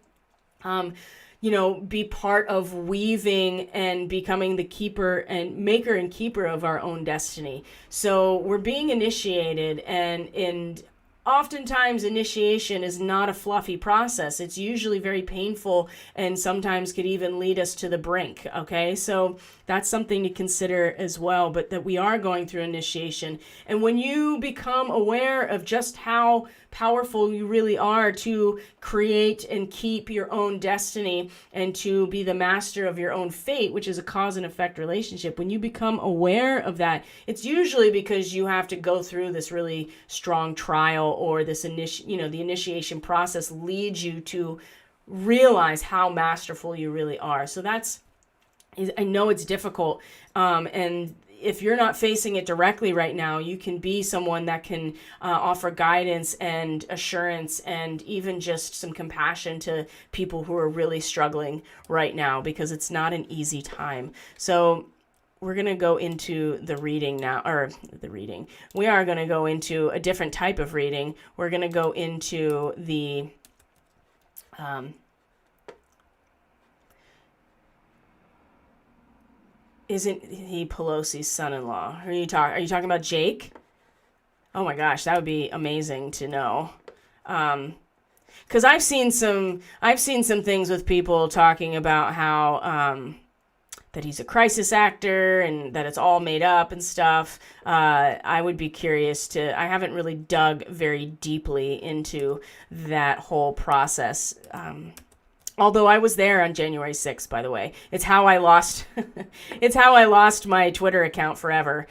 be part of weaving and becoming the keeper and maker and keeper of our own destiny. So we're being initiated, and oftentimes initiation is not a fluffy process. It's usually very painful and sometimes could even lead us to the brink. Okay, so that's something to consider as well, but that we are going through initiation. And when you become aware of just how powerful you really are to create and keep your own destiny and to be the master of your own fate, which is a cause and effect relationship, when you become aware of that, it's usually because you have to go through this really strong trial, or this the initiation process leads you to realize how masterful you really are. So I know it's difficult, and if you're not facing it directly right now, you can be someone that can offer guidance and assurance and even just some compassion to people who are really struggling right now, because it's not an easy time. So we're going to go into the reading now, we are going to go into a different type of reading. We're going to go into the, isn't he Pelosi's son-in-law? Are you talking about Jake? Oh my gosh, that would be amazing to know. Because I've seen some things with people talking about how, that he's a crisis actor and that it's all made up and stuff. I would be curious I haven't really dug very deeply into that whole process. Although I was there on January 6th, by the way. It's how I lost my Twitter account forever,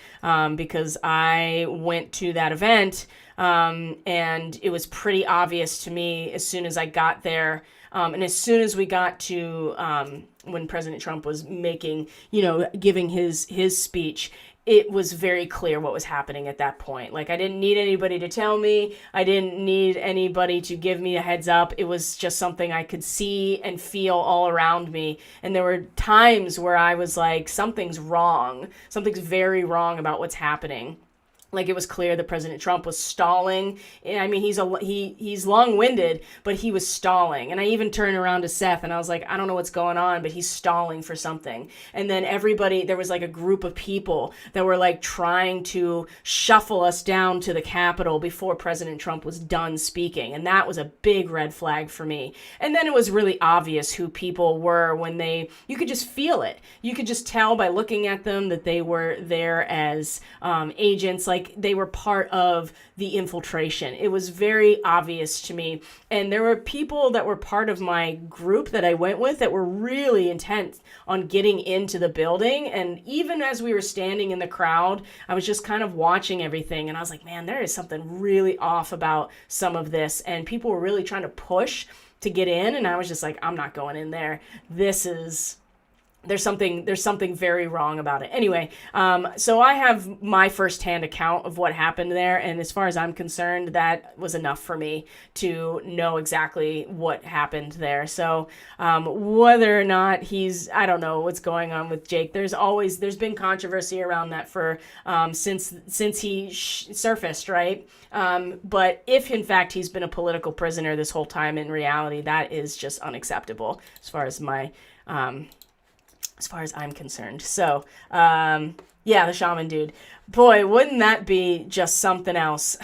because I went to that event, and it was pretty obvious to me as soon as I got there, and as soon as we got to when President Trump was giving his speech, it was very clear what was happening at that point. Like, I didn't need anybody to tell me. I didn't need anybody to give me a heads up. It was just something I could see and feel all around me. And there were times where I was like, something's wrong. Something's very wrong about what's happening. Like, it was clear that President Trump was stalling. I mean, he's long-winded, but he was stalling. And I even turned around to Seth and I was like, I don't know what's going on, but he's stalling for something. And then there was like a group of people that were like trying to shuffle us down to the Capitol before President Trump was done speaking. And that was a big red flag for me. And then it was really obvious who people were you could just feel it. You could just tell by looking at them that they were there as agents. Like, they were part of the infiltration. It was very obvious to me. And there were people that were part of my group that I went with that were really intent on getting into the building. And even as we were standing in the crowd, I was just kind of watching everything. And I was like, man, there is something really off about some of this. And people were really trying to push to get in. And I was just like, I'm not going in there. There's something very wrong about it. Anyway, so I have my firsthand account of what happened there, and as far as I'm concerned, that was enough for me to know exactly what happened there. So whether or not I don't know what's going on with Jake. There's been controversy around that for since he surfaced, right? But if in fact he's been a political prisoner this whole time, in reality, that is just unacceptable as far as I'm concerned. So, the shaman dude. Boy, wouldn't that be just something else?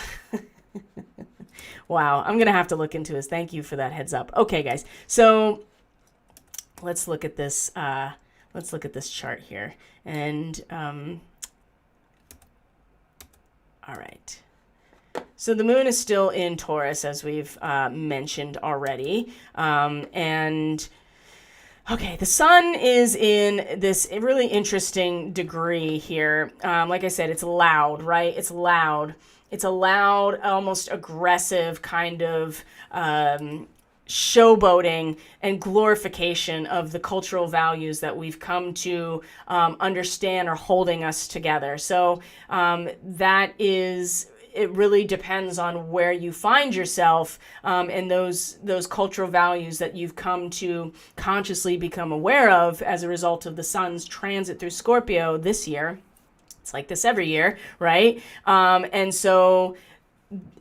Wow, I'm going to have to look into this. Thank you for that heads up. Okay, guys. So, let's look at this. Let's look at this chart here. And, all right. So the moon is still in Taurus, as we've mentioned already. Okay, the sun is in this really interesting degree here. Like I said, it's loud, right? It's loud. It's a loud, almost aggressive kind of showboating and glorification of the cultural values that we've come to understand are holding us together. So it really depends on where you find yourself and those cultural values that you've come to consciously become aware of as a result of the sun's transit through Scorpio this year. It's like this every year, right? And so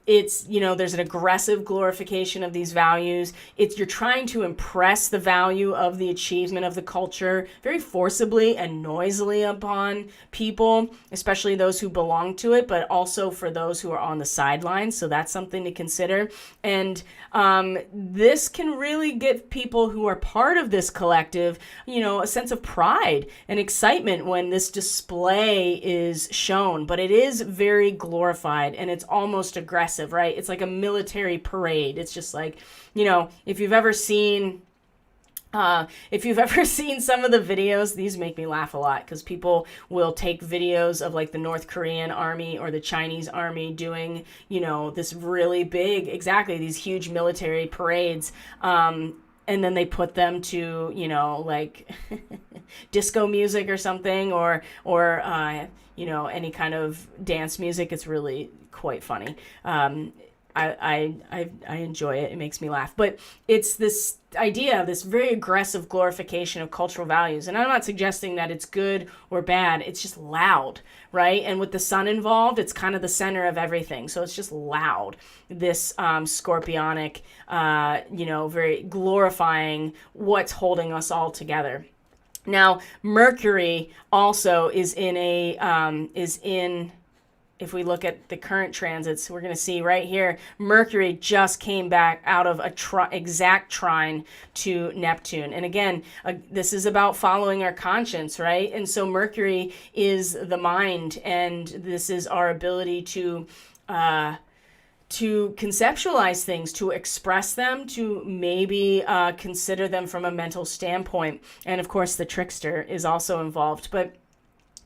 it's, there's an aggressive glorification of these values. You're trying to impress the value of the achievement of the culture very forcibly and noisily upon people, especially those who belong to it, but also for those who are on the sidelines. So that's something to consider. And this can really give people who are part of this collective, a sense of pride and excitement when this display is shown. But it is very glorified, and it's almost aggressive, right? It's like a military parade. It's just like, if you've ever seen some of the videos, these make me laugh a lot, because people will take videos of like the North Korean army or the Chinese army doing, this really big, these huge military parades. And then they put them to, like disco music or something, or any kind of dance music. It's really quite funny. I enjoy it. It makes me laugh. But it's this idea of this very aggressive glorification of cultural values. And I'm not suggesting that it's good or bad. It's just loud, right? And with the sun involved, it's kind of the center of everything. So it's just loud. This scorpionic, very glorifying what's holding us all together. Now, Mercury also is if we look at the current transits, we're going to see right here, Mercury just came back out of a exact trine to Neptune. And again, this is about following our conscience, right? And so Mercury is the mind, and this is our ability to conceptualize things, to express them, to maybe consider them from a mental standpoint. And of course, the trickster is also involved. But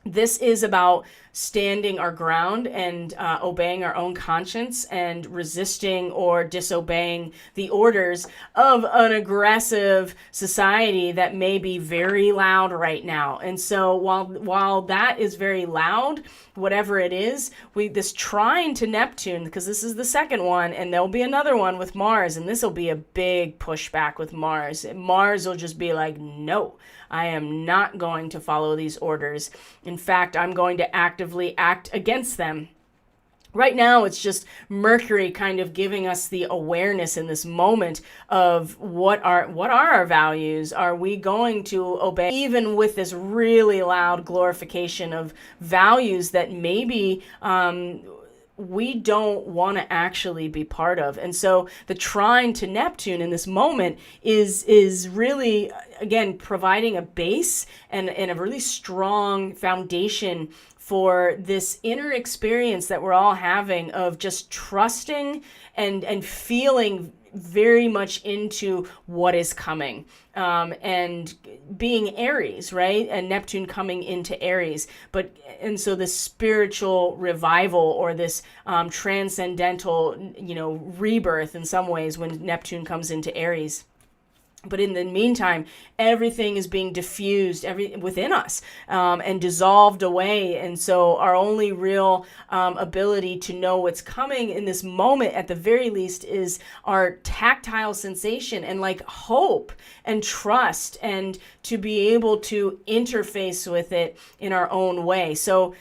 this is about standing our ground and obeying our own conscience and resisting or disobeying the orders of an aggressive society that may be very loud right now. And so while that is very loud, whatever it is, this trine to Neptune, because this is the second one, and there'll be another one with Mars, and this will be a big pushback with Mars. Mars will just be like, no, I am not going to follow these orders. In fact, I'm going to actively act against them. Right now, it's just Mercury kind of giving us the awareness in this moment of what are our values? Are we going to obey, even with this really loud glorification of values that maybe we don't want to actually be part of? And so the trine to Neptune in this moment is really, again, providing a base and a really strong foundation for this inner experience that we're all having of just trusting and feeling very much into what is coming, and being Aries, right? And Neptune coming into Aries. And so this spiritual revival, or this transcendental, rebirth in some ways when Neptune comes into Aries. But in the meantime, everything is being diffused within us and dissolved away. And so our only real ability to know what's coming in this moment, at the very least, is our tactile sensation and like hope and trust, and to be able to interface with it in our own way. So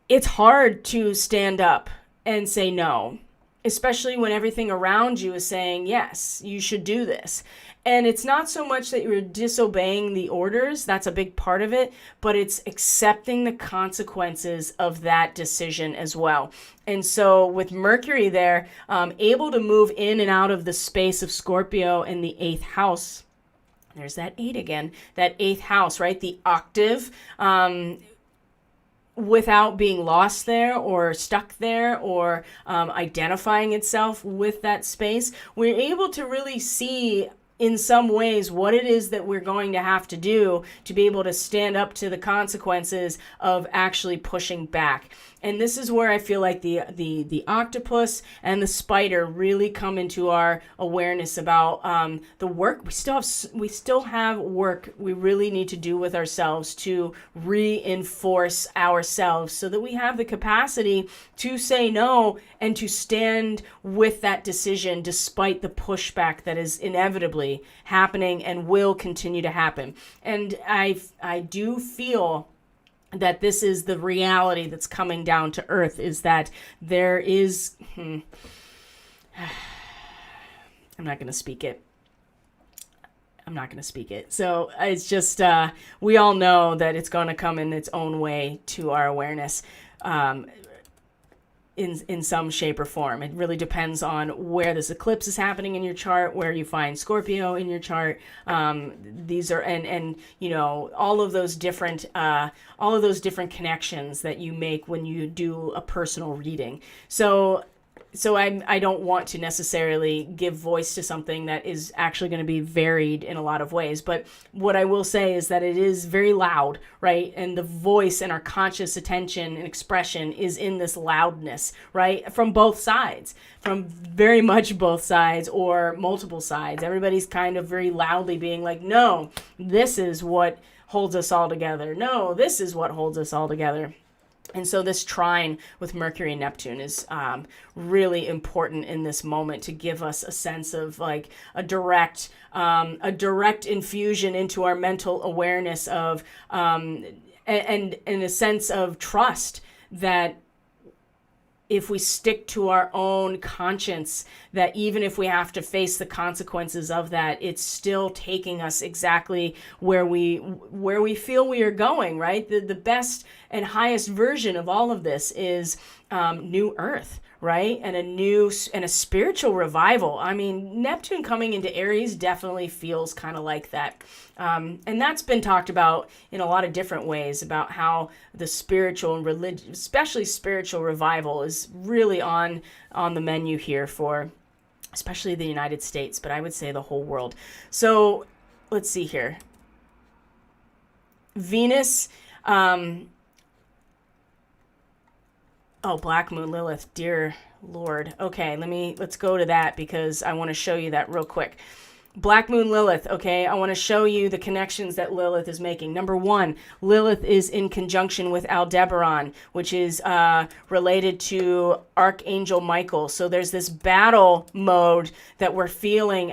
it's hard to stand up and say no, especially when everything around you is saying, yes, you should do this. And it's not so much that you're disobeying the orders, that's a big part of it, but it's accepting the consequences of that decision as well. And so with Mercury there, able to move in and out of the space of Scorpio in the 8th house, there's that 8 again, that 8th house, right? The octave, without being lost there or stuck there or identifying itself with that space, we're able to really see in some ways what it is that we're going to have to do to be able to stand up to the consequences of actually pushing back. And this is where I feel like the octopus and the spider really come into our awareness about the work. We still have work we really need to do with ourselves to reinforce ourselves so that we have the capacity to say no and to stand with that decision despite the pushback that is inevitably happening and will continue to happen. And I do feel that this is the reality that's coming down to earth, is that there is, I'm not going to speak it. So it's just, we all know that it's going to come in its own way to our awareness, in some shape or form. It really depends on where this eclipse is happening in your chart, where you find Scorpio in your chart. These are, and you know, all of those different connections that you make when you do a personal reading. So I don't want to necessarily give voice to something that is actually going to be varied in a lot of ways. But what I will say is that it is very loud, right? And the voice and our conscious attention and expression is in this loudness, right? From both sides, from very much both sides or multiple sides. Everybody's kind of very loudly being like, no, this is what holds us all together. No, this is what holds us all together. And so this trine with Mercury and Neptune is really important in this moment to give us a sense of like a direct infusion into our mental awareness of and a sense of trust that if we stick to our own conscience, that even if we have to face the consequences of that, it's still taking us exactly where we feel we are going, right? The best and highest version of all of this is new earth, right? And a spiritual revival. I mean, Neptune coming into Aries definitely feels kind of like that. And that's been talked about in a lot of different ways, about how the spiritual and religion, especially spiritual revival, is really on the menu here for especially the United States, but I would say the whole world. So let's see here. Venus, Black Moon Lilith, dear Lord. Okay, let's go to that because I want to show you that real quick. Black Moon Lilith, okay, I want to show you the connections that Lilith is making. Number one, Lilith is in conjunction with Aldebaran, which is related to Archangel Michael. So there's this battle mode that we're feeling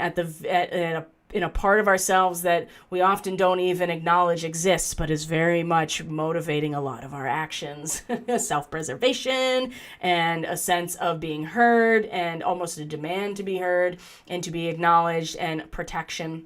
in a part of ourselves that we often don't even acknowledge exists, but is very much motivating a lot of our actions. Self-preservation and a sense of being heard and almost a demand to be heard and to be acknowledged and protection.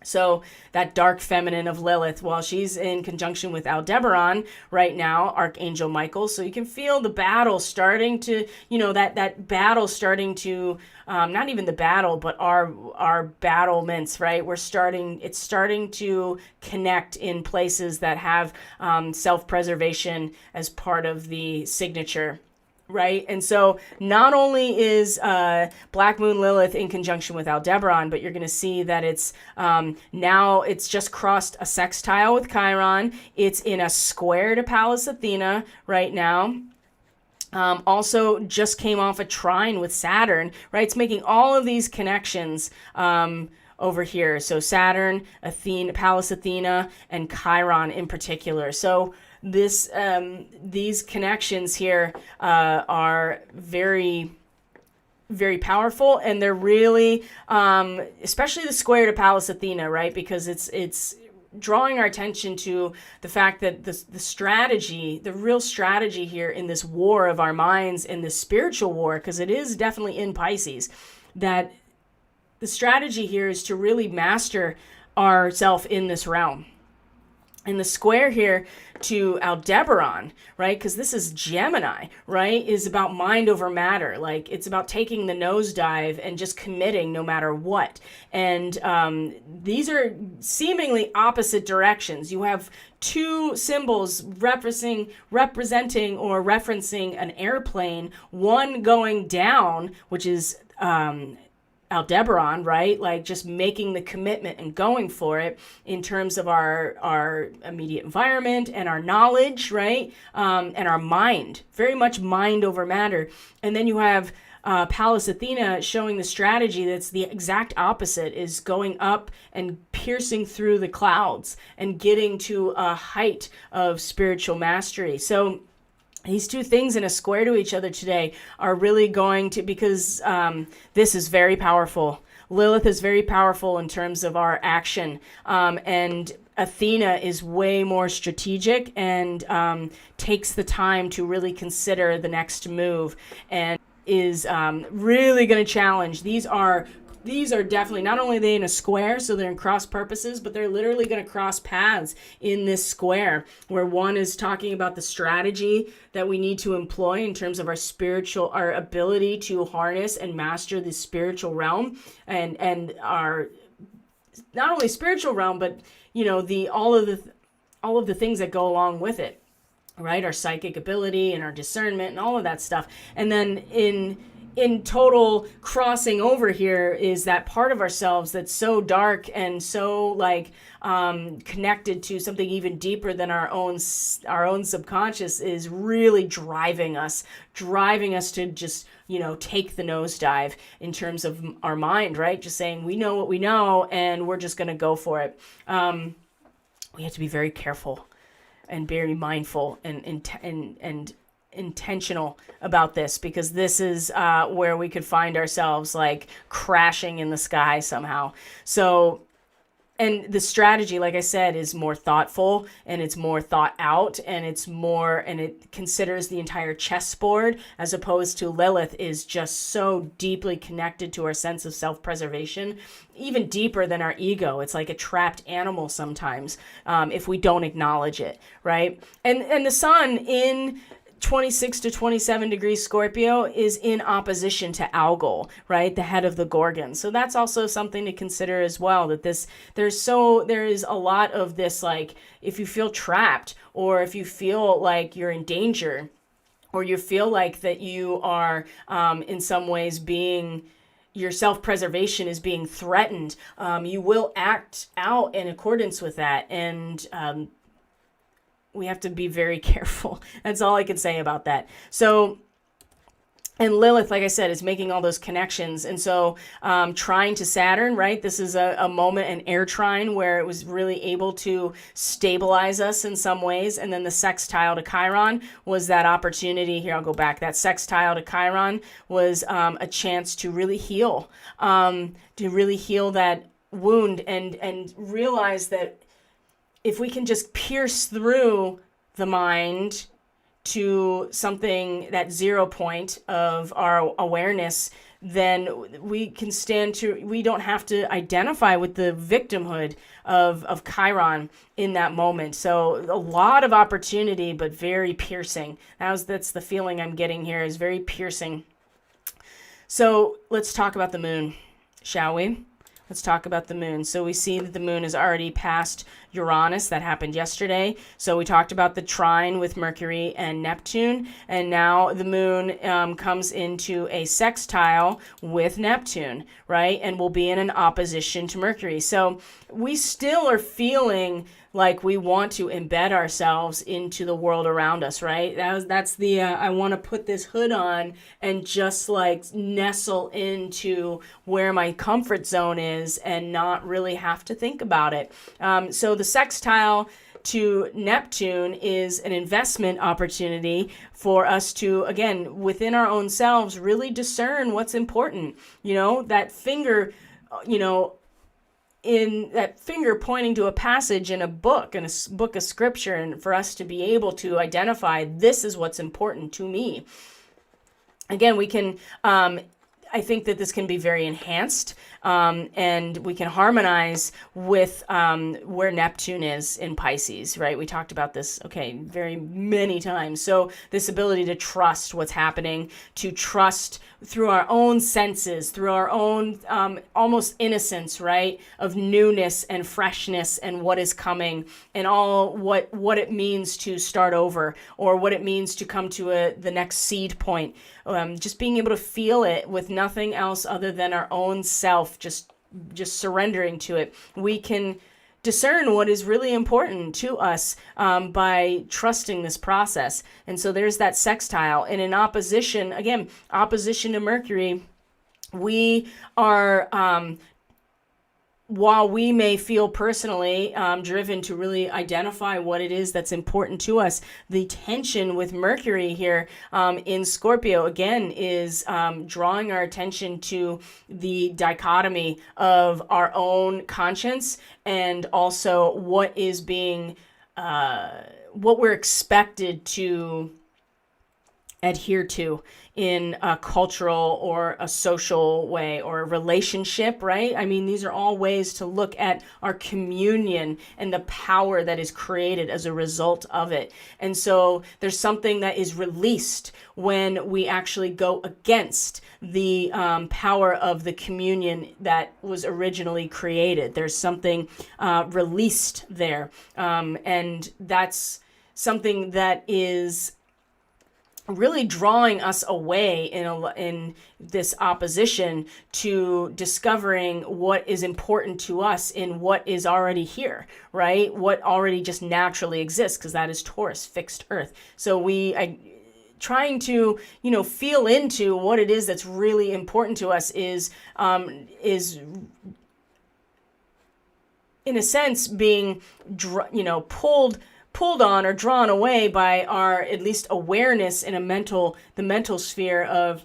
So that dark feminine of Lilith, while she's in conjunction with Aldebaran right now, Archangel Michael, so you can feel the battle starting to, that battle starting to, not even the battle, but our battlements, right? It's starting to connect in places that have self-preservation as part of the signature. Right. And so not only is Black Moon Lilith in conjunction with Aldebaran, but you're going to see that it's now it's just crossed a sextile with Chiron. It's in a square to Pallas Athena right now. Also just came off a trine with Saturn, right? It's making all of these connections over here. So Saturn, Athena, Pallas Athena, and Chiron in particular. So these connections here are very, very powerful, and they're really, especially the square to Pallas Athena, right? Because it's drawing our attention to the fact that the real strategy here in this war of our minds, in this spiritual war, because it is definitely in Pisces, that the strategy here is to really master ourself in this realm. And the square here to Aldebaran, right, because this is Gemini, right, is about mind over matter. Like, it's about taking the nosedive and just committing no matter what. And these are seemingly opposite directions. You have two symbols representing or referencing an airplane, one going down, which is Aldebaran, right? Like just making the commitment and going for it in terms of our immediate environment and our knowledge, right? And our mind, very much mind over matter. And then you have Pallas Athena showing the strategy that's the exact opposite, is going up and piercing through the clouds and getting to a height of spiritual mastery. So these two things in a square to each other today are really going to, because this is very powerful. Lilith is very powerful in terms of our action. And Athena is way more strategic and takes the time to really consider the next move, and is really going to challenge. These are definitely, not only are they in a square, so they're in cross purposes, but they're literally going to cross paths in this square, where one is talking about the strategy that we need to employ in terms of our ability to harness and master the spiritual realm, and our not only spiritual realm, but all of the things that go along with it, right? Our psychic ability and our discernment and all of that stuff. And then in total crossing over here is that part of ourselves that's so dark and so connected to something even deeper than our own subconscious, is really driving us to just take the nosedive in terms of our mind, right? Just saying, we know what we know and we're just going to go for it. We have to be very careful and very mindful and intentional about this, because this is where we could find ourselves crashing in the sky somehow. So, and the strategy, like I said, is more thoughtful and it's more thought out, and it considers the entire chessboard, as opposed to Lilith is just so deeply connected to our sense of self-preservation, even deeper than our ego. It's like a trapped animal sometimes, if we don't acknowledge it, right? And the sun in 26 to 27 degrees Scorpio is in opposition to Algol, right? The head of the Gorgon. So that's also something to consider as well, that there is a lot of this, if you feel trapped, or if you feel like you're in danger, or you feel like that you are in some ways your self-preservation is being threatened, you will act out in accordance with that. And we have to be very careful. That's all I can say about that. So, and Lilith, like I said, is making all those connections. And so trine to Saturn, right? This is a moment, an air trine, where it was really able to stabilize us in some ways. And then the sextile to Chiron was that opportunity. Here, I'll go back. That sextile to Chiron was a chance to really heal, that wound, and realize that if we can just pierce through the mind to something, that 0 point of our awareness, then we don't have to identify with the victimhood of Chiron in that moment. So a lot of opportunity, but very piercing. That's the feeling I'm getting here, is very piercing. So let's talk about the moon, shall we? Let's talk about the moon. So we see that the moon is already past Uranus. That happened yesterday. So we talked about the trine with Mercury and Neptune. And now the moon comes into a sextile with Neptune, right? And will be in an opposition to Mercury. So we still are feeling like we want to embed ourselves into the world around us, right? That's the I want to put this hood on and just nestle into where my comfort zone is and not really have to think about it. So the sextile to Neptune is an investment opportunity for us to, again, within our own selves, really discern what's important. That finger, in that finger pointing to a passage in a book, of scripture, and for us to be able to identify, this is what's important to me. Again, we can, I think that this can be very enhanced, and we can harmonize with where Neptune is in Pisces, right? We talked about this, very many times. So this ability to trust what's happening, to trust through our own senses, through our own almost innocence, right, of newness and freshness and what is coming, and all what it means to start over, or what it means to come to the next seed point. Just being able to feel it with nothing else other than our own self, just surrendering to it. We can discern what is really important to us by trusting this process. And so there's that sextile. And in opposition, again, opposition to Mercury, we are while we may feel personally driven to really identify what it is that's important to us, the tension with Mercury here in Scorpio, again, is drawing our attention to the dichotomy of our own conscience and also what is being, what we're expected to adhere to in a cultural or a social way or a relationship, right? I mean, these are all ways to look at our communion and the power that is created as a result of it. And so there's something that is released when we actually go against the power of the communion that was originally created. There's something released there. And that's something that is really drawing us away in this opposition to discovering what is important to us in what is already here, right? What already just naturally exists, because that is Taurus, fixed earth. So trying to, feel into what it is that's really important to us is in a sense being, pulled on or drawn away by our at least awareness in the mental sphere of,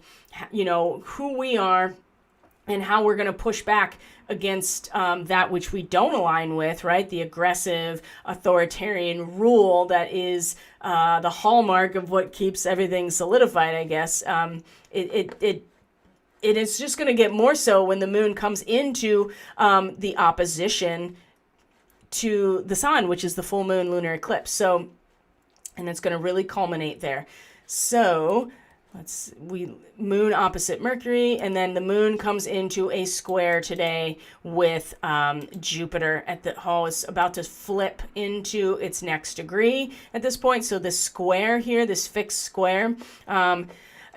who we are and how we're going to push back against that which we don't align with, right? The aggressive authoritarian rule that is the hallmark of what keeps everything solidified, I guess. It is just going to get more so when the moon comes into the opposition to the sun, which is the full moon lunar eclipse. So, and it's going to really culminate there. So moon opposite Mercury, and then the moon comes into a square today with Jupiter at the is about to flip into its next degree at this point. So this square here, this fixed square,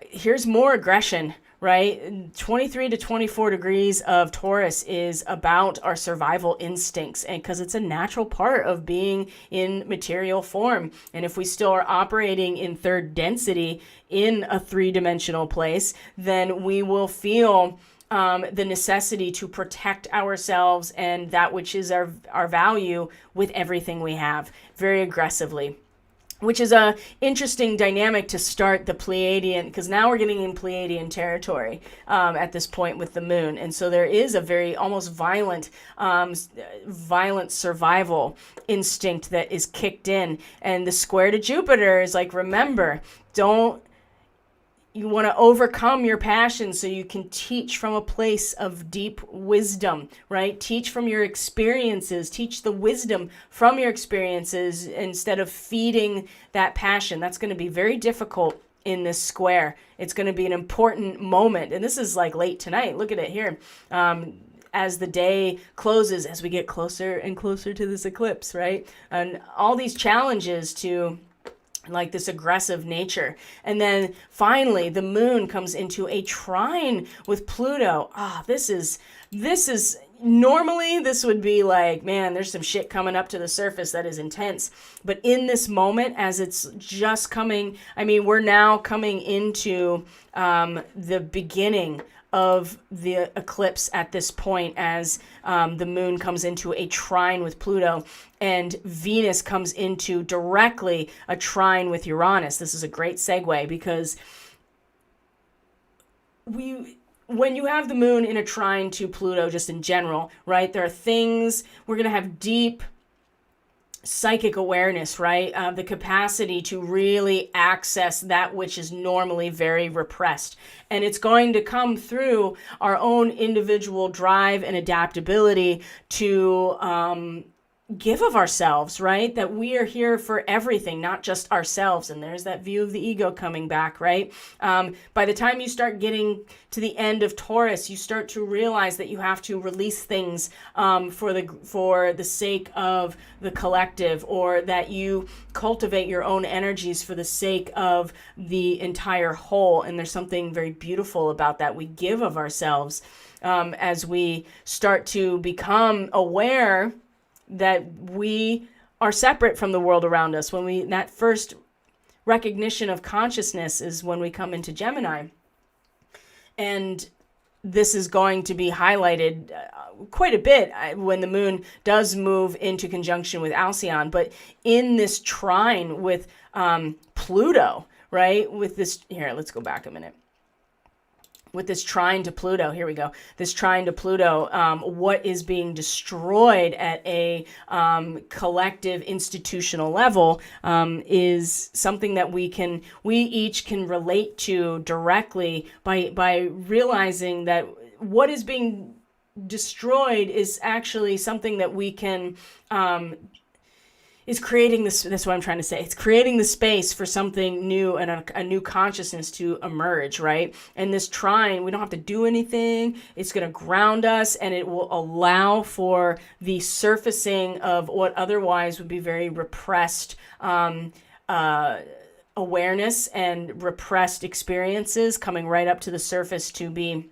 here's more aggression, right? 23 to 24 degrees of Taurus is about our survival instincts, and because it's a natural part of being in material form. And if we still are operating in third density in a three-dimensional place, then we will feel the necessity to protect ourselves and that which is our value with everything we have, very aggressively. Which is a interesting dynamic to start the Pleiadian, because now we're getting in Pleiadian territory at this point with the moon. And so there is a very almost violent survival instinct that is kicked in. And the square to Jupiter is like, remember, you want to overcome your passion so you can teach from a place of deep wisdom, right? Teach from your experiences, teach the wisdom from your experiences instead of feeding that passion. That's going to be very difficult in this square. It's going to be an important moment. And this is like late tonight. Look at it here. As the day closes, as we get closer and closer to this eclipse, right? And all these challenges to like this aggressive nature. And then finally the moon comes into a trine with Pluto. This is normally this would be like, man, there's some shit coming up to the surface that is intense. But in this moment, as it's just coming, we're now coming into the beginning of the eclipse at this point, as the moon comes into a trine with Pluto and Venus comes into directly a trine with Uranus. This is a great segue, because when you have the moon in a trine to Pluto, just in general, right, there are things we're going to have deep psychic awareness, right? The capacity to really access that which is normally very repressed. And it's going to come through our own individual drive and adaptability to give of ourselves, right? That we are here for everything, not just ourselves. And there's that view of the ego coming back, right? By the time you start getting to the end of Taurus, you start to realize that you have to release things for the sake of the collective, or that you cultivate your own energies for the sake of the entire whole. And there's something very beautiful about that. We give of ourselves as we start to become aware that we are separate from the world around us. That first recognition of consciousness is when we come into Gemini. And this is going to be highlighted quite a bit when the moon does move into conjunction with Alcyon. But in this trine with Pluto, right? With this, here, let's go back a minute. With this trine to Pluto, here we go. This trine to Pluto, what is being destroyed at a collective institutional level is something that we each can relate to directly by realizing that what is being destroyed is actually something that we can is creating this. That's what I'm trying to say. It's creating the space for something new and a new consciousness to emerge, right? And this trine, we don't have to do anything. It's going to ground us, and it will allow for the surfacing of what otherwise would be very repressed awareness and repressed experiences coming right up to the surface to be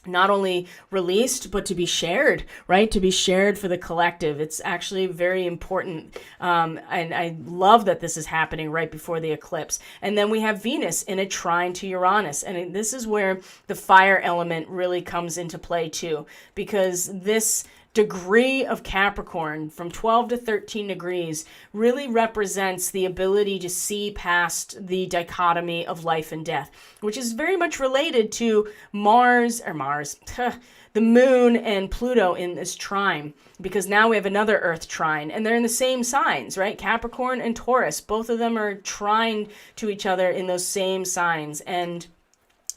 not only released, but to be shared, right? To be shared for the collective. It's actually very important. And I love that this is happening right before the eclipse. And then we have Venus in a trine to Uranus. And this is where the fire element really comes into play too, because this degree of Capricorn from 12 to 13 degrees really represents the ability to see past the dichotomy of life and death, which is very much related to the moon and Pluto in this trine, because now we have another Earth trine, and they're in the same signs, right? Capricorn and Taurus, both of them are trine to each other in those same signs. And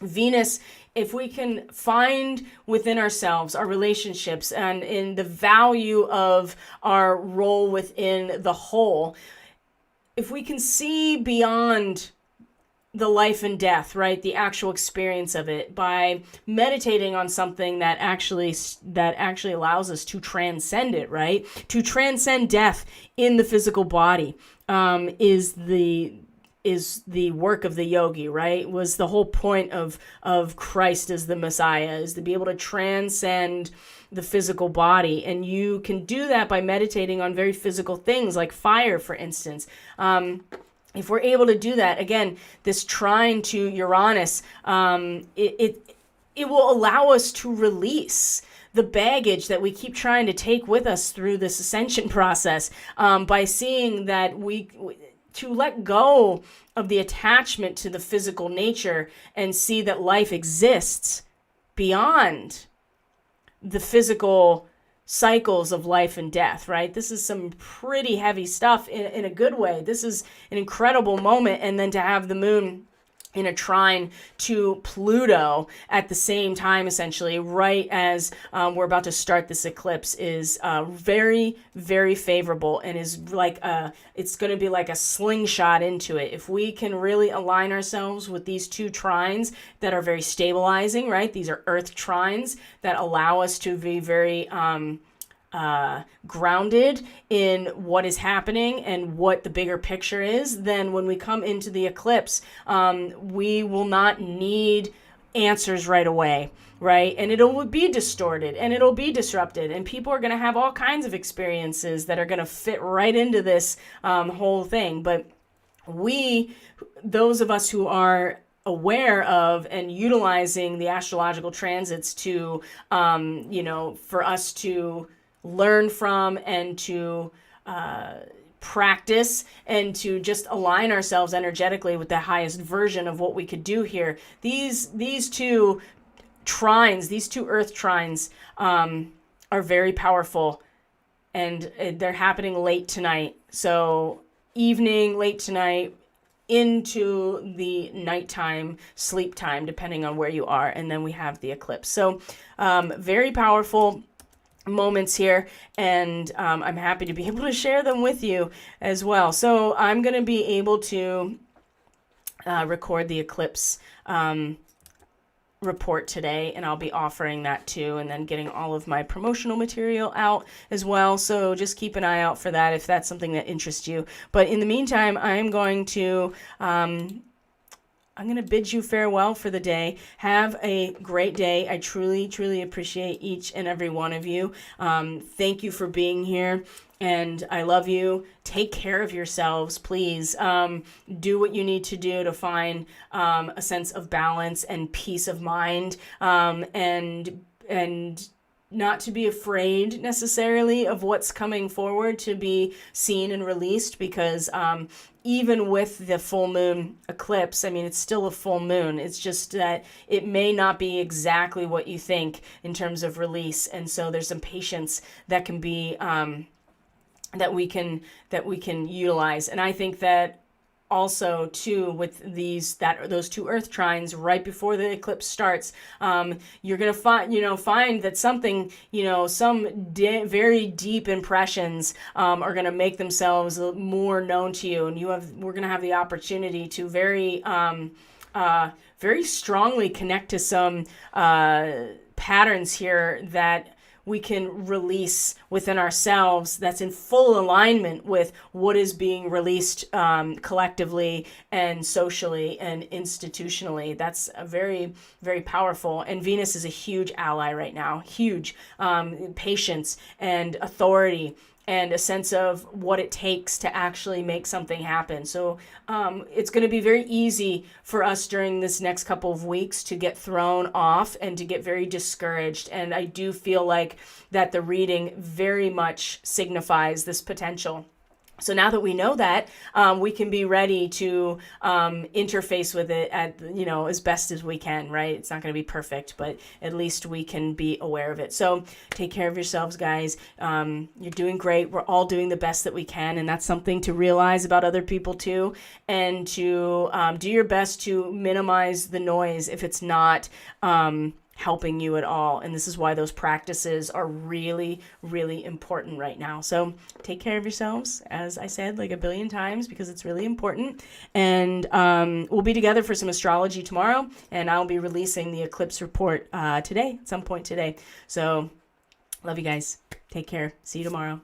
Venus, if we can find within ourselves our relationships and in the value of our role within the whole, if we can see beyond the life and death, right, the actual experience of it, by meditating on something that actually allows us to transcend it, right, to transcend death in the physical body, is the work of the yogi, right? Was the whole point of Christ as the Messiah, is to be able to transcend the physical body. And you can do that by meditating on very physical things like fire, for instance. If we're able to do that, again, this trine to Uranus, it will allow us to release the baggage that we keep trying to take with us through this ascension process, by seeing that to let go of the attachment to the physical nature and see that life exists beyond the physical cycles of life and death, right? This is some pretty heavy stuff in a good way. This is an incredible moment. And then to have the moon in a trine to Pluto at the same time, essentially, right as we're about to start this eclipse, is very, very favorable, and is like it's going to be like a slingshot into it. If we can really align ourselves with these two trines that are very stabilizing, right? These are earth trines that allow us to be very grounded in what is happening and what the bigger picture is, then when we come into the eclipse, we will not need answers right away, right? And it'll be distorted and it'll be disrupted, and people are going to have all kinds of experiences that are going to fit right into this whole thing. But those of us who are aware of and utilizing the astrological transits to, for us to learn from and to practice and to just align ourselves energetically with the highest version of what we could do here. These two trines, these two earth trines, are very powerful, and they're happening late tonight. So evening, late tonight, into the nighttime, sleep time, depending on where you are. And then we have the eclipse. So very powerful moments here, and I'm happy to be able to share them with you as well. So I'm going to be able to record the eclipse report today, and I'll be offering that too, and then getting all of my promotional material out as well. So just keep an eye out for that if that's something that interests you. But in the meantime, I'm going to I'm going to bid you farewell for the day. Have a great day. I truly, truly appreciate each and every one of you. Thank you for being here. And I love you. Take care of yourselves, please. Do what you need to do to find a sense of balance and peace of mind, and not to be afraid necessarily of what's coming forward to be seen and released, because even with the full moon eclipse, I mean, it's still a full moon. It's just that it may not be exactly what you think in terms of release. And so there's some patience that can be that we can utilize. And I think that also too, with those two earth trines right before the eclipse starts, you're going to find that something, some very deep impressions are going to make themselves more known to you, and we're going to have the opportunity to very strongly connect to some patterns here that we can release within ourselves, that's in full alignment with what is being released collectively and socially and institutionally. That's a very, very powerful. And Venus is a huge ally right now. Huge patience and authority and a sense of what it takes to actually make something happen. So it's going to be very easy for us during this next couple of weeks to get thrown off and to get very discouraged. And I do feel like that the reading very much signifies this potential. So now that we know that, we can be ready to interface with it as best as we can, right? It's not going to be perfect, but at least we can be aware of it. So take care of yourselves, guys. You're doing great. We're all doing the best that we can, and that's something to realize about other people too, and to do your best to minimize the noise if it's not helping you at all. And this is why those practices are really, really important right now. So take care of yourselves, as I said like a billion times, because it's really important. And we'll be together for some astrology tomorrow, and I'll be releasing the eclipse report today, at some point today. So love you guys. Take care. See you tomorrow.